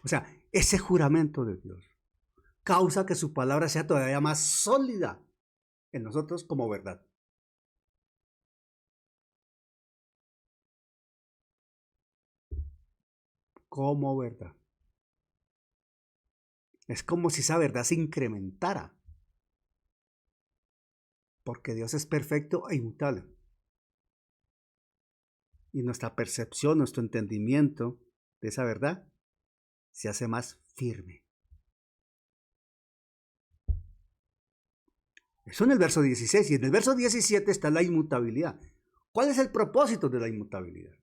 O sea, ese juramento de Dios causa que su palabra sea todavía más sólida en nosotros como verdad. Como verdad. Es como si esa verdad se incrementara. Porque Dios es perfecto e inmutable. Y nuestra percepción, nuestro entendimiento de esa verdad se hace más firme. Eso en el verso 16. Y en el verso 17 está la inmutabilidad. ¿Cuál es el propósito de la inmutabilidad?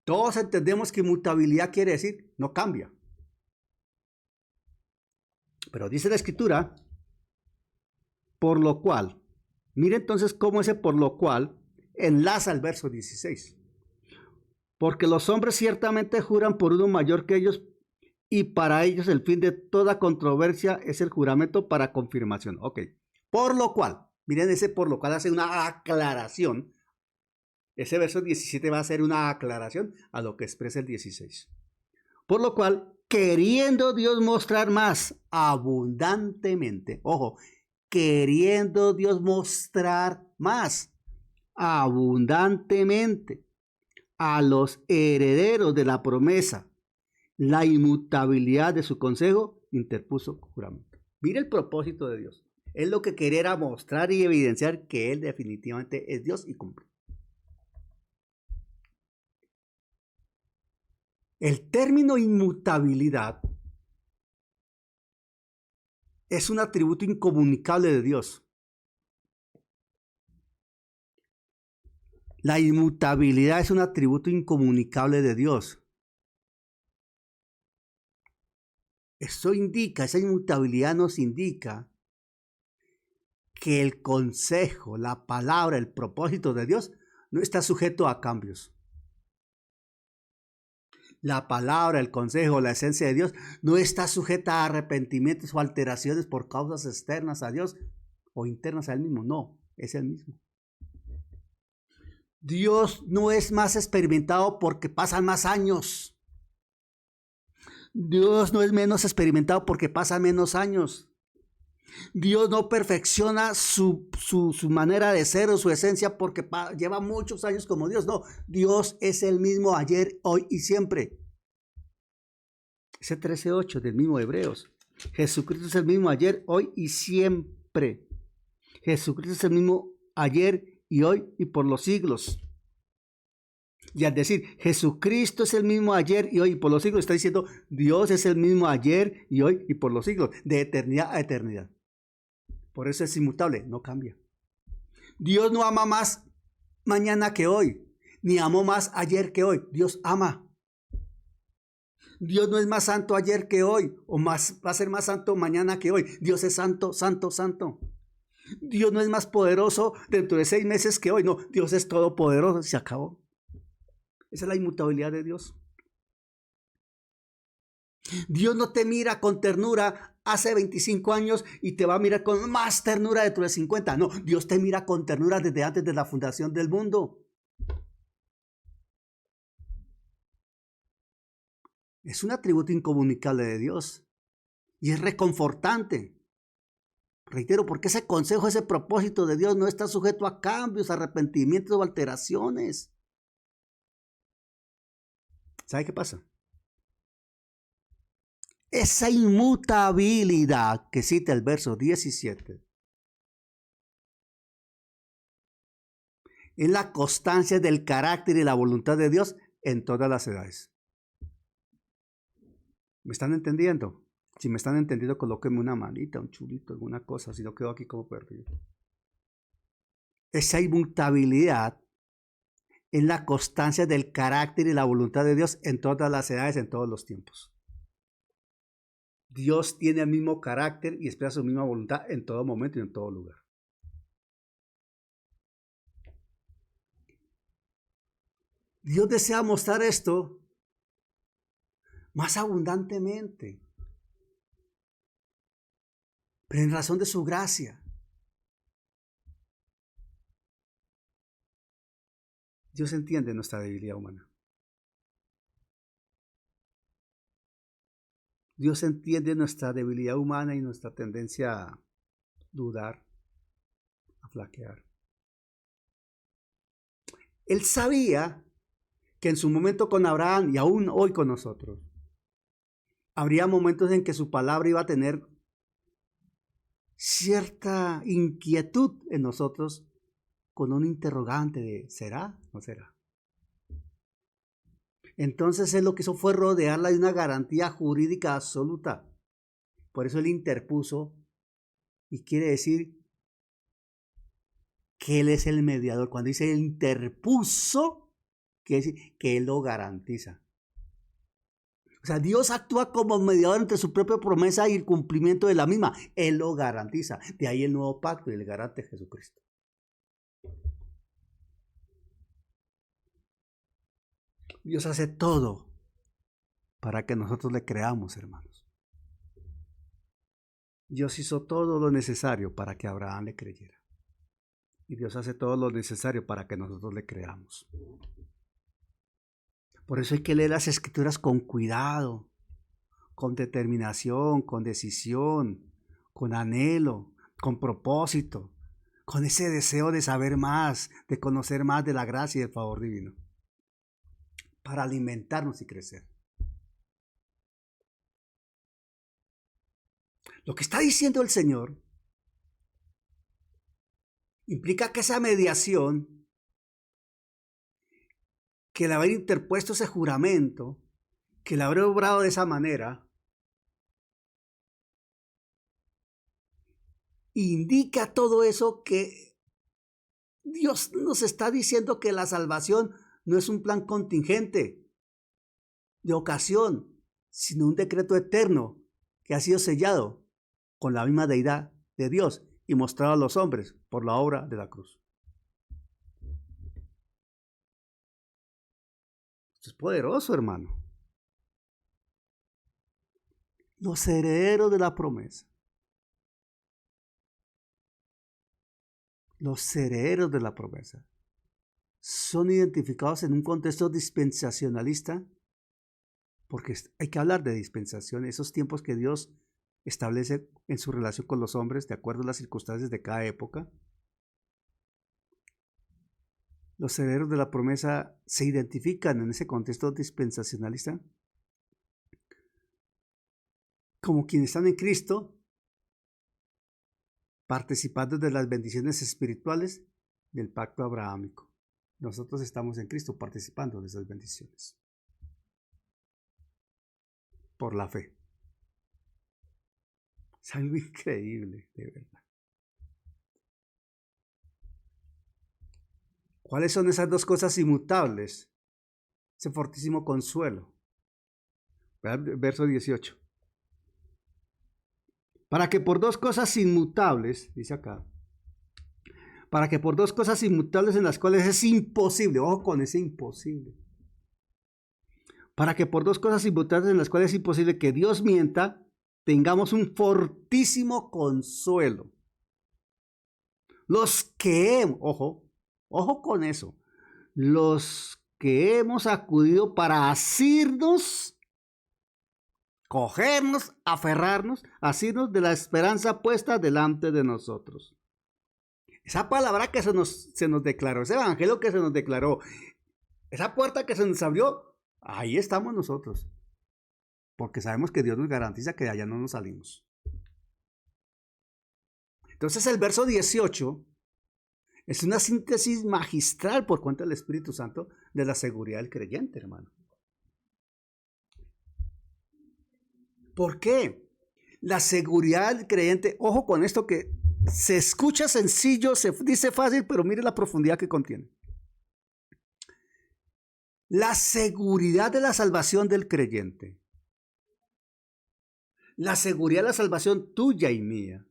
Todos entendemos que inmutabilidad quiere decir no cambia. Pero dice la Escritura, por lo cual, mire entonces cómo ese por lo cual enlaza el verso 16. Porque los hombres ciertamente juran por uno mayor que ellos, y para ellos el fin de toda controversia es el juramento para confirmación. Ok, por lo cual, miren ese por lo cual hace una aclaración. Ese verso 17 va a ser una aclaración a lo que expresa el 16. Por lo cual, queriendo Dios mostrar más abundantemente, ojo, queriendo Dios mostrar más abundantemente a los herederos de la promesa la inmutabilidad de su consejo, interpuso juramento. Mire el propósito de Dios. Él lo que quería era mostrar y evidenciar que Él definitivamente es Dios y cumple. El término inmutabilidad es un atributo incomunicable de Dios. La inmutabilidad es un atributo incomunicable de Dios. Eso indica, esa inmutabilidad nos indica que el consejo, la palabra, el propósito de Dios no está sujeto a cambios. La palabra, el consejo, la esencia de Dios no está sujeta a arrepentimientos o alteraciones por causas externas a Dios o internas a Él mismo. No, es el mismo. Dios no es más experimentado porque pasan más años. Dios no es menos experimentado porque pasan menos años. Dios no perfecciona su manera de ser o su esencia porque lleva muchos años como Dios. No, Dios es el mismo ayer, hoy y siempre. Ese 13:8 del mismo Hebreos. Jesucristo es el mismo ayer, hoy y siempre. Jesucristo es el mismo ayer y hoy y por los siglos. Y al decir Jesucristo es el mismo ayer y hoy y por los siglos, está diciendo Dios es el mismo ayer y hoy y por los siglos, de eternidad a eternidad. Por eso es inmutable, no cambia. Dios no ama más mañana que hoy, ni amó más ayer que hoy. Dios ama. Dios no es más santo ayer que hoy, o más va a ser más santo mañana que hoy. Dios es santo, santo, santo. Dios no es más poderoso dentro de 6 meses que hoy. No, Dios es todopoderoso. Se acabó. Esa es la inmutabilidad de Dios. Dios no te mira con ternura hace 25 años y te va a mirar con más ternura dentro de 50. No, Dios te mira con ternura desde antes de la fundación del mundo. Es un atributo incomunicable de Dios y es reconfortante. Reitero, porque ese consejo, ese propósito de Dios no está sujeto a cambios, arrepentimientos o alteraciones. ¿Sabe qué pasa? Esa inmutabilidad que cita el verso 17 es la constancia del carácter y la voluntad de Dios en todas las edades. ¿Me están entendiendo? Si me están entendiendo, colóquenme una manita, un chulito, alguna cosa, si no quedo aquí como perdido. Esa inmutabilidad es la constancia del carácter y la voluntad de Dios en todas las edades, en todos los tiempos. Dios tiene el mismo carácter y expresa su misma voluntad en todo momento y en todo lugar. Dios desea mostrar esto más abundantemente, pero en razón de su gracia. Dios entiende nuestra debilidad humana. Dios entiende nuestra debilidad humana y nuestra tendencia a dudar, a flaquear. Él sabía que en su momento con Abraham y aún hoy con nosotros, habría momentos en que su palabra iba a tener cierta inquietud en nosotros con un interrogante de ¿será o no será? Entonces él lo que hizo fue rodearla de una garantía jurídica absoluta. Por eso él interpuso y quiere decir que él es el mediador. Cuando dice interpuso, quiere decir que él lo garantiza. O sea, Dios actúa como mediador entre su propia promesa y el cumplimiento de la misma. Él lo garantiza. De ahí el nuevo pacto y el garante de Jesucristo. Dios hace todo para que nosotros le creamos, hermanos. Dios hizo todo lo necesario para que Abraham le creyera. Y Dios hace todo lo necesario para que nosotros le creamos. Por eso hay que leer las Escrituras con cuidado, con determinación, con decisión, con anhelo, con propósito, con ese deseo de saber más, de conocer más de la gracia y del favor divino, para alimentarnos y crecer. Lo que está diciendo el Señor implica que esa mediación, que el haber interpuesto ese juramento, que el haber obrado de esa manera, indica todo eso que Dios nos está diciendo que la salvación no es un plan contingente, de ocasión, sino un decreto eterno que ha sido sellado con la misma deidad de Dios y mostrado a los hombres por la obra de la cruz. Esto es poderoso, hermano. Los herederos de la promesa. Los herederos de la promesa son identificados en un contexto dispensacionalista, porque hay que hablar de dispensación, esos tiempos que Dios establece en su relación con los hombres de acuerdo a las circunstancias de cada época. Los herederos de la promesa se identifican en ese contexto dispensacionalista como quienes están en Cristo, participando de las bendiciones espirituales del pacto abrahámico. Nosotros estamos en Cristo participando de esas bendiciones por la fe. Es algo increíble, de verdad. ¿Cuáles son esas dos cosas inmutables? Ese fortísimo consuelo. Verso 18. Para que por dos cosas inmutables, dice acá, para que por dos cosas inmutables en las cuales es imposible, ojo con ese imposible, para que por dos cosas inmutables en las cuales es imposible que Dios mienta, tengamos un fortísimo consuelo. Los que, ojo con eso, los que hemos acudido para asirnos, cogernos, aferrarnos, asirnos de la esperanza puesta delante de nosotros. Esa palabra que se nos declaró, ese evangelio que se nos declaró, esa puerta que se nos abrió, ahí estamos nosotros. Porque sabemos que Dios nos garantiza que de allá no nos salimos. Entonces el verso 18 es una síntesis magistral por cuenta del Espíritu Santo de la seguridad del creyente, hermano. ¿Por qué? La seguridad del creyente, ojo con esto que se escucha sencillo, se dice fácil, pero mire la profundidad que contiene. La seguridad de la salvación del creyente. La seguridad de la salvación tuya y mía.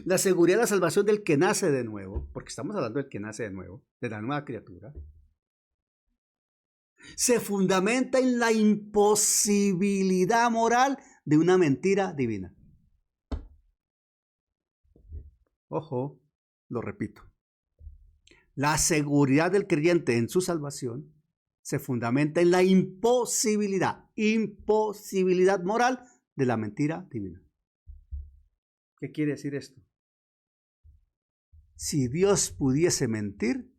La seguridad de la salvación del que nace de nuevo, porque estamos hablando del que nace de nuevo, de la nueva criatura, se fundamenta en la imposibilidad moral de una mentira divina. Ojo, lo repito. La seguridad del creyente en su salvación se fundamenta en la imposibilidad moral de la mentira divina. ¿Qué quiere decir esto? Si Dios pudiese mentir,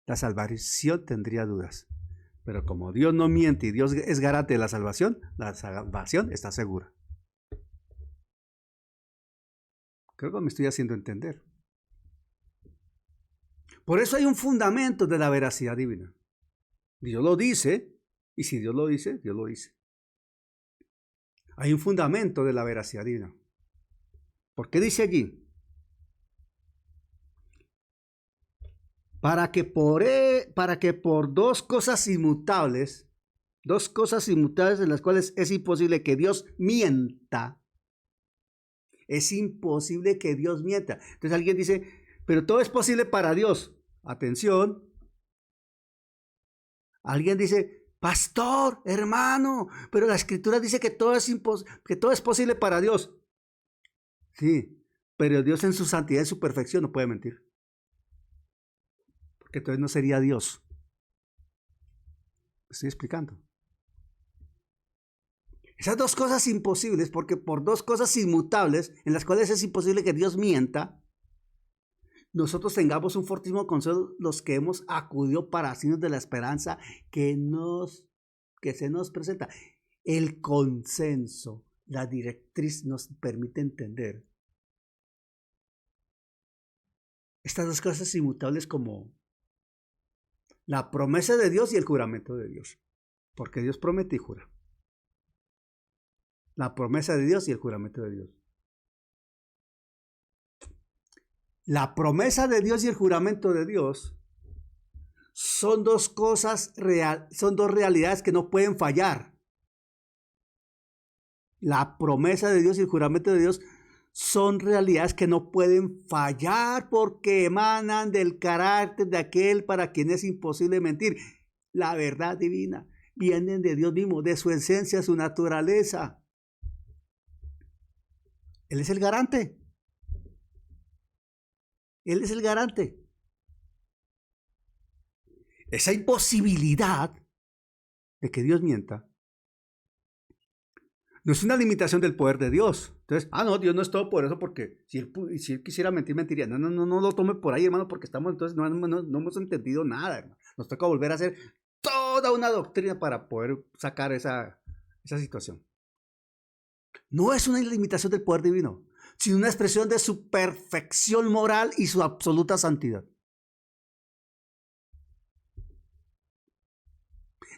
la salvación tendría dudas. Pero como Dios no miente y Dios es garante de la salvación está segura. Creo que me estoy haciendo entender. Por eso hay un fundamento de la veracidad divina. Dios lo dice, y si Dios lo dice, Dios lo dice. Hay un fundamento de la veracidad divina. ¿Por qué dice allí? Para que por dos cosas inmutables en las cuales es imposible que Dios mienta. Es imposible que Dios mienta. Entonces alguien dice, pero todo es posible para Dios. Atención. Alguien dice, pastor, hermano, pero la escritura dice que todo es posible para Dios. Sí, pero Dios en su santidad y su perfección no puede mentir. Porque entonces no sería Dios. Estoy explicando. Esas dos cosas imposibles, porque por dos cosas inmutables, en las cuales es imposible que Dios mienta, nosotros tengamos un fortísimo consuelo los que hemos acudido para asirnos de la esperanza que se nos presenta. El consenso, la directriz nos permite entender estas dos cosas inmutables como la promesa de Dios y el juramento de Dios. Porque Dios promete y jura. La promesa de Dios y el juramento de Dios. La promesa de Dios y el juramento de Dios son dos cosas son dos realidades que no pueden fallar. La promesa de Dios y el juramento de Dios son realidades que no pueden fallar porque emanan del carácter de aquel para quien es imposible mentir. La verdad divina vienen de Dios mismo, de su esencia, su naturaleza. Él es el garante. Él es el garante. esa imposibilidad de que Dios mienta no es una limitación del poder de Dios. Entonces, no, Dios no es todopoderoso porque si él quisiera mentir, mentiría. No lo tome por ahí, hermano, porque entonces no hemos entendido nada, hermano. Nos toca volver a hacer toda una doctrina para poder sacar esa situación. No es una limitación del poder divino, sino una expresión de su perfección moral y su absoluta santidad.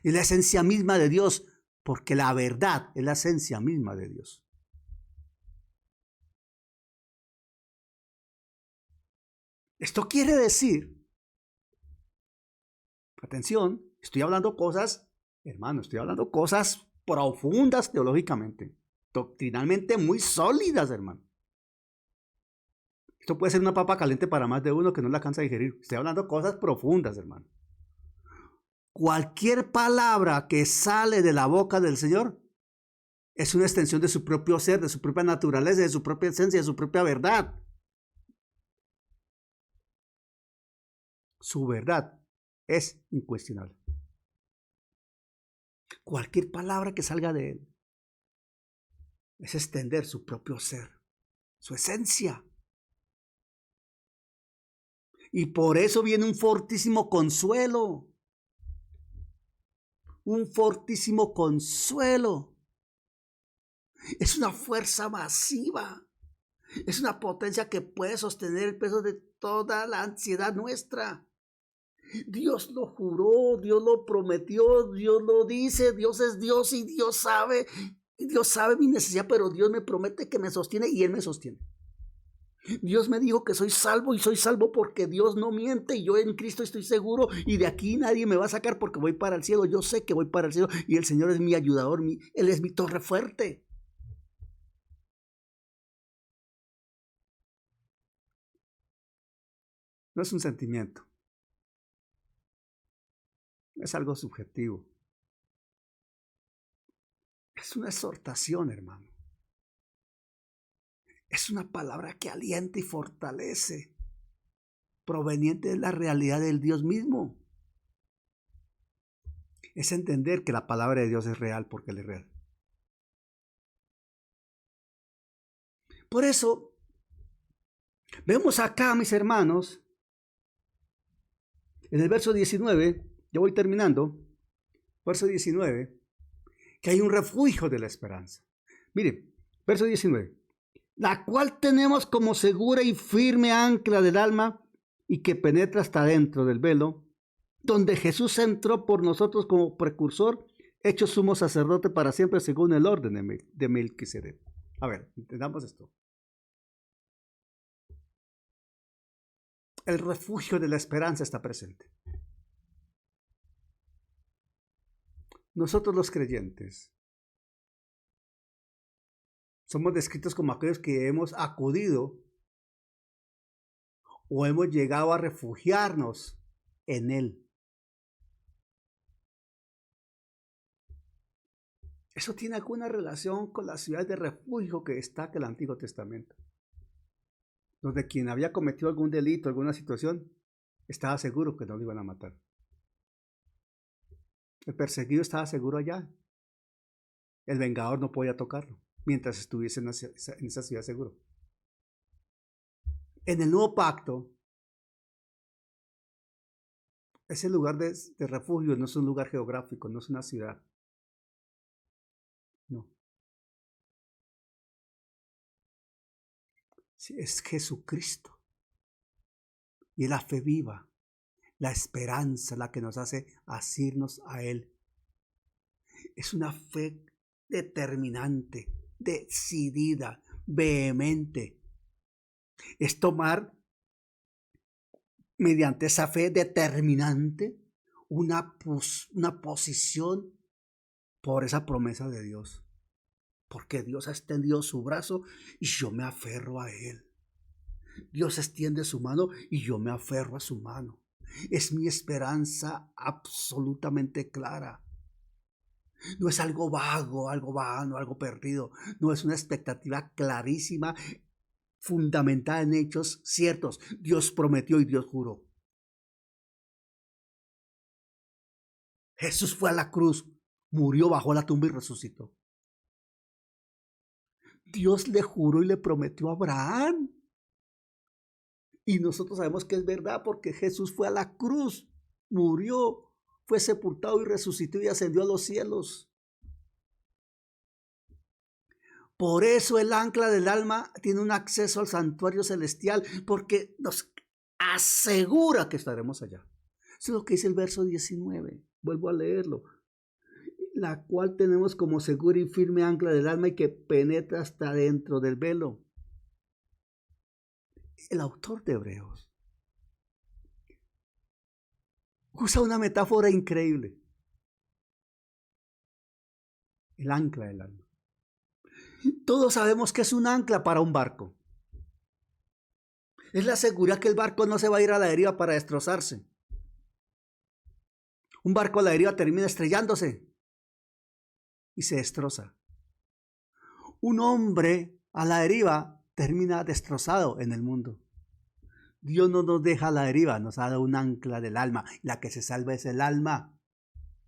Es la esencia misma de Dios, porque la verdad es la esencia misma de Dios. Esto quiere decir, atención, estoy hablando cosas, hermano, estoy hablando cosas profundas teológicamente, doctrinalmente muy sólidas, hermano. Esto puede ser una papa caliente para más de uno que no la alcanza a digerir. Estoy hablando cosas profundas, hermano. Cualquier palabra que sale de la boca del Señor es una extensión de su propio ser, de su propia naturaleza, de su propia esencia, de su propia verdad. Su verdad es incuestionable. Cualquier palabra que salga de él es extender su propio ser, su esencia. Y por eso viene un fortísimo consuelo. Un fortísimo consuelo. Es una fuerza masiva. Es una potencia que puede sostener el peso de toda la ansiedad nuestra. Dios lo juró, Dios lo prometió, Dios lo dice, Dios es Dios y Dios sabe mi necesidad, pero Dios me promete que me sostiene y Él me sostiene. Dios me dijo que soy salvo y soy salvo porque Dios no miente y yo en Cristo estoy seguro y de aquí nadie me va a sacar porque voy para el cielo. Yo sé que voy para el cielo y el Señor es mi ayudador, Él es mi torre fuerte. No es un sentimiento, es algo subjetivo. Es una exhortación, hermano. Es una palabra que alienta y fortalece, proveniente de la realidad del Dios mismo. Es entender que la palabra de Dios es real porque Él es real. Por eso, vemos acá, mis hermanos, en el verso 19, ya voy terminando, verso 19, que hay un refugio de la esperanza. Mire, verso 19, la cual tenemos como segura y firme ancla del alma y que penetra hasta dentro del velo, donde Jesús entró por nosotros como precursor, hecho sumo sacerdote para siempre según el orden de Melquisedec. A ver, entendamos esto. El refugio de la esperanza está presente. Nosotros los creyentes somos descritos como aquellos que hemos acudido o hemos llegado a refugiarnos en Él. Eso tiene alguna relación con la ciudad de refugio que destaca el Antiguo Testamento, donde quien había cometido algún delito, alguna situación, estaba seguro que no lo iban a matar. El perseguido estaba seguro allá. El vengador no podía tocarlo mientras estuviese en esa ciudad seguro. En el nuevo pacto, ese lugar de refugio no es un lugar geográfico, no es una ciudad. No. Sí, es Jesucristo. Y es la fe viva, la esperanza, la que nos hace asirnos a Él. Es una fe determinante, decidida, vehemente. Es tomar, mediante esa fe determinante, una posición por esa promesa de Dios. Porque Dios ha extendido su brazo y yo me aferro a Él. Dios extiende su mano y yo me aferro a su mano. Es mi esperanza absolutamente clara. No es algo vago, algo vano, algo perdido. No, es una expectativa clarísima, fundamentada en hechos ciertos. Dios prometió y Dios juró. Jesús fue a la cruz, murió, bajó a la tumba y resucitó. Dios le juró y le prometió a Abraham. Y nosotros sabemos que es verdad porque Jesús fue a la cruz, murió, fue sepultado y resucitó y ascendió a los cielos. Por eso el ancla del alma tiene un acceso al santuario celestial, porque nos asegura que estaremos allá. Eso es lo que dice el verso 19. Vuelvo a leerlo. La cual tenemos como segura y firme ancla del alma y que penetra hasta dentro del velo. El autor de Hebreos usa una metáfora increíble. El ancla del alma. Todos sabemos que es un ancla para un barco. Es la seguridad que el barco no se va a ir a la deriva para destrozarse. Un barco a la deriva termina estrellándose y se destroza. Un hombre a la deriva termina destrozado en el mundo. Dios no nos deja a la deriva, nos ha dado un ancla del alma. La que se salva es el alma.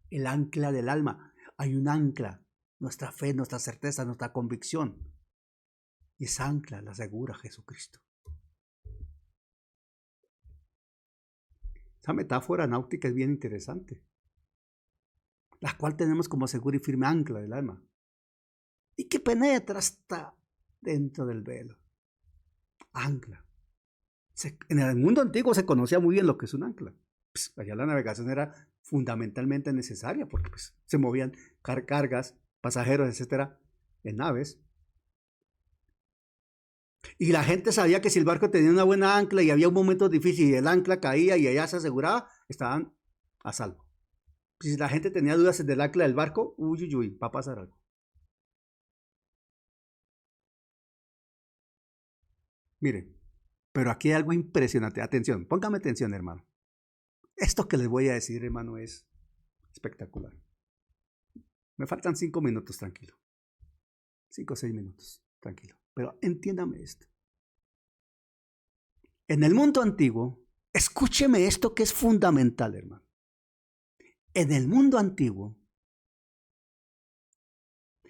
El ancla del alma. Hay un ancla, nuestra fe, nuestra certeza, nuestra convicción. Y esa ancla la asegura Jesucristo. Esa metáfora náutica es bien interesante. La cual tenemos como segura y firme ancla del alma. Y que penetra hasta dentro del velo. Ancla. En el mundo antiguo se conocía muy bien lo que es un ancla. Pues, allá la navegación era fundamentalmente necesaria porque pues, se movían cargas, pasajeros, etcétera, en naves. Y la gente sabía que si el barco tenía una buena ancla y había un momento difícil y el ancla caía y allá se aseguraba, estaban a salvo. Si la gente tenía dudas del ancla del barco, va a pasar algo. Miren, pero aquí hay algo impresionante. Atención, póngame atención, hermano. Esto que les voy a decir, hermano, es espectacular. Me faltan 5 minutos, tranquilo. 5 o 6 minutos, tranquilo. Pero entiéndame esto. En el mundo antiguo, escúcheme esto que es fundamental, hermano. En el mundo antiguo,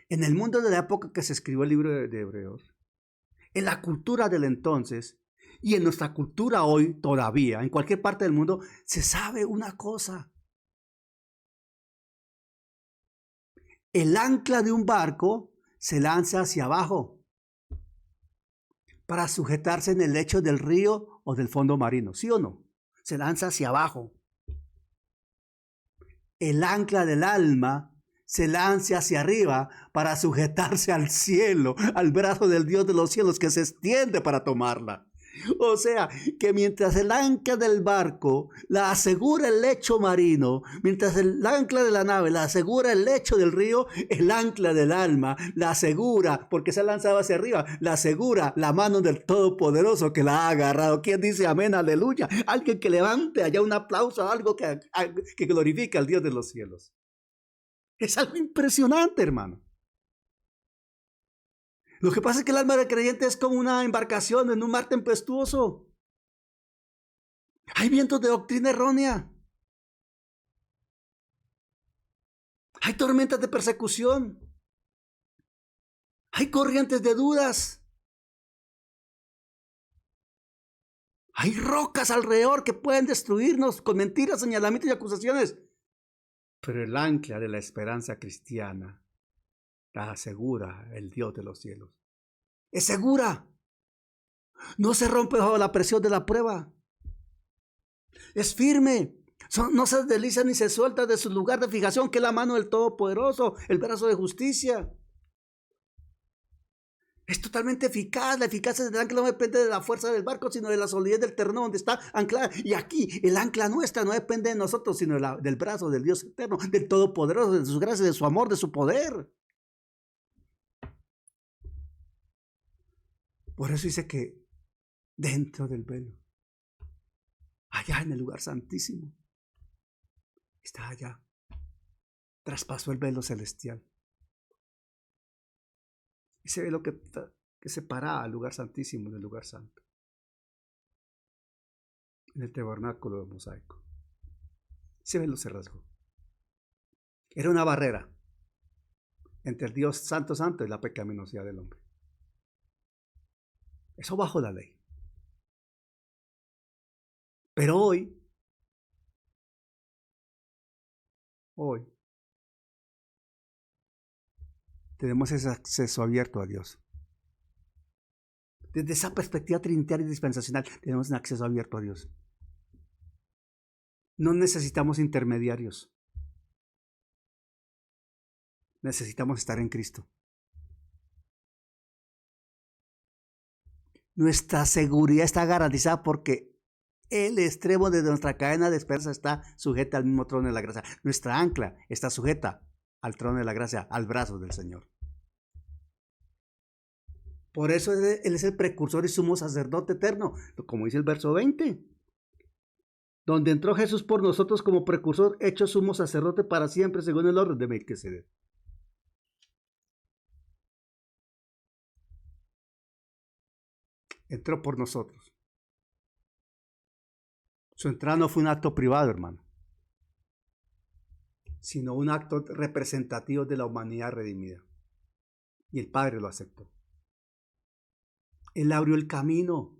en el mundo de la época que se escribió el libro de Hebreos, en la cultura del entonces y en nuestra cultura hoy todavía, en cualquier parte del mundo, se sabe una cosa. El ancla de un barco se lanza hacia abajo para sujetarse en el lecho del río o del fondo marino, ¿sí o no? Se lanza hacia abajo. El ancla del alma se lanza hacia arriba para sujetarse al cielo, al brazo del Dios de los cielos que se extiende para tomarla. O sea, que mientras el ancla del barco la asegura el lecho marino, mientras el ancla de la nave la asegura el lecho del río, el ancla del alma la asegura, porque se ha lanzado hacia arriba, la asegura la mano del Todopoderoso que la ha agarrado. ¿Quién dice amén, aleluya? Alguien que levante allá un aplauso, algo que glorifique al Dios de los cielos. Es algo impresionante, hermano. Lo que pasa es que el alma del creyente es como una embarcación en un mar tempestuoso. Hay vientos de doctrina errónea. Hay tormentas de persecución. Hay corrientes de dudas. Hay rocas alrededor que pueden destruirnos con mentiras, señalamientos y acusaciones. Pero el ancla de la esperanza cristiana la asegura el Dios de los cielos. Es segura. No se rompe bajo la presión de la prueba. Es firme. No se desliza ni se suelta de su lugar de fijación, que es la mano del Todopoderoso, el brazo de justicia. Es totalmente eficaz. La eficacia del ancla no depende de la fuerza del barco, sino de la solidez del terreno donde está anclada. Y aquí el ancla nuestra no depende de nosotros, sino del brazo del Dios eterno, del Todopoderoso, de su gracia, de su amor, de su poder. Por eso dice que dentro del velo, allá en el lugar santísimo, está allá, traspasó el velo celestial. Ese velo que separaba el lugar santísimo del lugar santo, en el tabernáculo mosaico. Ese velo se rasgó. Era una barrera entre el Dios santo santo y la pecaminosidad del hombre. Eso bajo la ley. Pero hoy, tenemos ese acceso abierto a Dios. Desde esa perspectiva trinitaria y dispensacional, tenemos un acceso abierto a Dios. No necesitamos intermediarios. Necesitamos estar en Cristo. Nuestra seguridad está garantizada porque el extremo de nuestra cadena de esperanza está sujeta al mismo trono de la gracia. Nuestra ancla está sujeta al trono de la gracia, al brazo del Señor. Por eso Él es el precursor y sumo sacerdote eterno, como dice el verso 20. Donde entró Jesús por nosotros como precursor, hecho sumo sacerdote para siempre, según el orden de Melquisedec. Entró por nosotros. Su entrada no fue un acto privado, hermano, sino un acto representativo de la humanidad redimida. Y el Padre lo aceptó. Él abrió el camino,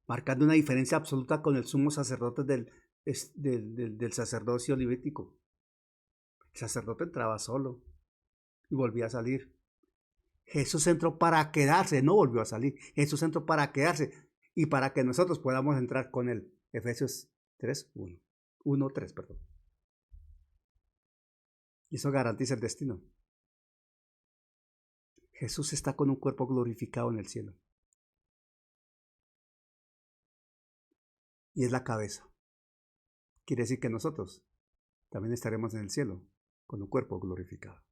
marcando una diferencia absoluta con el sumo sacerdote del sacerdocio levítico. El sacerdote entraba solo y volvía a salir. Jesús entró para quedarse, no volvió a salir. Jesús entró para quedarse y para que nosotros podamos entrar con él. Efesios 3:1. 1:3, perdón. Y eso garantiza el destino. Jesús está con un cuerpo glorificado en el cielo. Y es la cabeza. Quiere decir que nosotros también estaremos en el cielo con un cuerpo glorificado.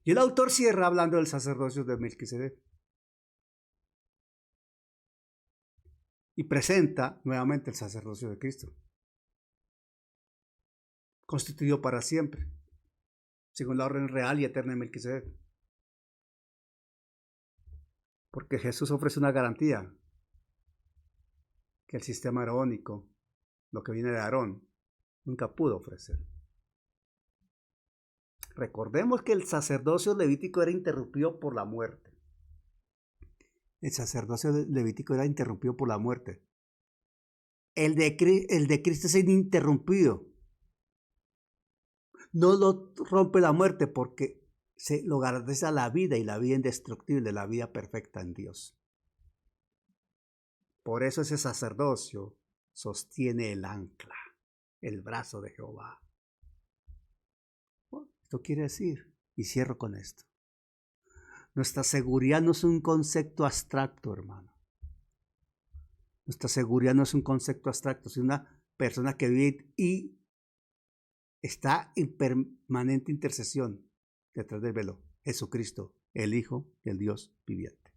Y el autor cierra hablando del sacerdocio de Melquisedec. Y presenta nuevamente el sacerdocio de Cristo, constituido para siempre, según la orden real y eterna de Melquisedec. Porque Jesús ofrece una garantía que el sistema arónico, lo que viene de Aarón, nunca pudo ofrecer. Recordemos que el sacerdocio levítico era interrumpido por la muerte. El sacerdocio levítico era interrumpido por la muerte. El de Cristo es ininterrumpido. No lo rompe la muerte porque se lo garantiza la vida y la vida indestructible, la vida perfecta en Dios. Por eso ese sacerdocio sostiene el ancla, el brazo de Jehová. Esto quiere decir, y cierro con esto, nuestra seguridad no es un concepto abstracto, hermano. Nuestra seguridad no es un concepto abstracto, es una persona que vive y está en permanente intercesión detrás del velo. Jesucristo, el Hijo del Dios viviente.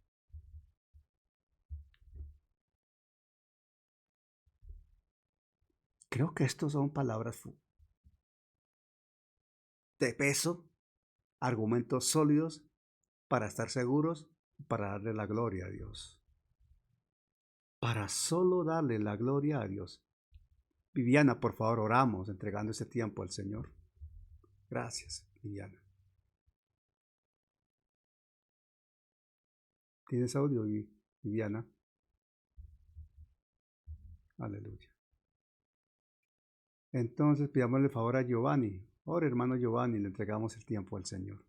Creo que estos son palabras de peso, argumentos sólidos para estar seguros, para darle la gloria a Dios. Para solo darle la gloria a Dios. Viviana, por favor, oramos entregando ese tiempo al Señor. Gracias, Viviana. ¿Tienes audio, Viviana? Aleluya. Entonces pidámosle favor a Giovanni. Ahora, hermano Giovanni, le entregamos el tiempo al Señor.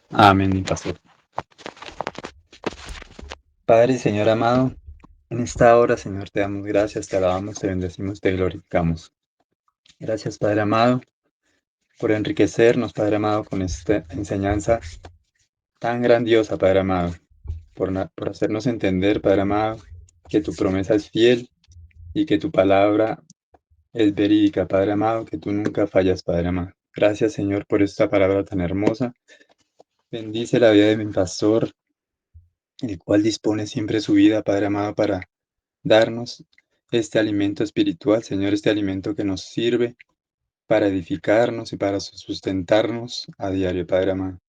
Amén, mi pastor. Padre y Señor amado, en esta hora, Señor, te damos gracias, te alabamos, te bendecimos, te glorificamos. Gracias, Padre amado, por enriquecernos, Padre amado, con esta enseñanza tan grandiosa, Padre amado, por hacernos entender, Padre amado, que tu promesa es fiel y que tu palabra es verídica, Padre amado, que tú nunca fallas, Padre amado. Gracias, Señor, por esta palabra tan hermosa. Bendice la vida de mi pastor, el cual dispone siempre su vida, Padre amado, para darnos este alimento espiritual, Señor, este alimento que nos sirve para edificarnos y para sustentarnos a diario, Padre amado.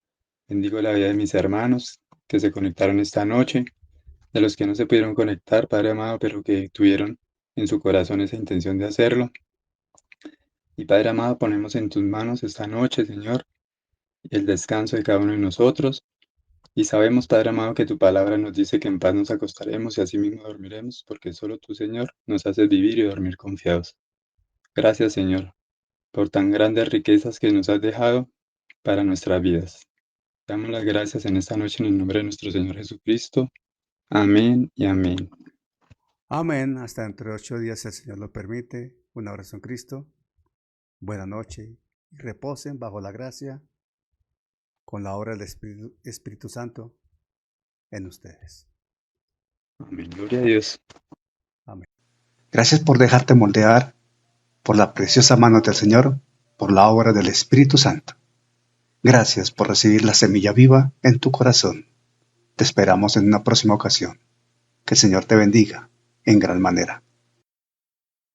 Bendigo la vida de mis hermanos que se conectaron esta noche. de los que no se pudieron conectar, Padre amado, pero que tuvieron en su corazón esa intención de hacerlo. Y Padre amado, ponemos en tus manos esta noche, Señor, el descanso de cada uno de nosotros. Y sabemos, Padre amado, que tu palabra nos dice que en paz nos acostaremos y así mismo dormiremos, porque solo tú, Señor, nos haces vivir y dormir confiados. Gracias, Señor, por tan grandes riquezas que nos has dejado para nuestras vidas. Te damos las gracias en esta noche en el nombre de nuestro Señor Jesucristo. Amén y amén. Amén. Hasta dentro de 8 días, si el Señor lo permite. Un abrazo en Cristo. Buena noche. Y reposen bajo la gracia con la obra del Espíritu Santo en ustedes. Amén. Gloria a Dios. Amén. Gracias por dejarte moldear por la preciosa mano del Señor, por la obra del Espíritu Santo. Gracias por recibir la semilla viva en tu corazón. Te esperamos en una próxima ocasión. Que el Señor te bendiga en gran manera.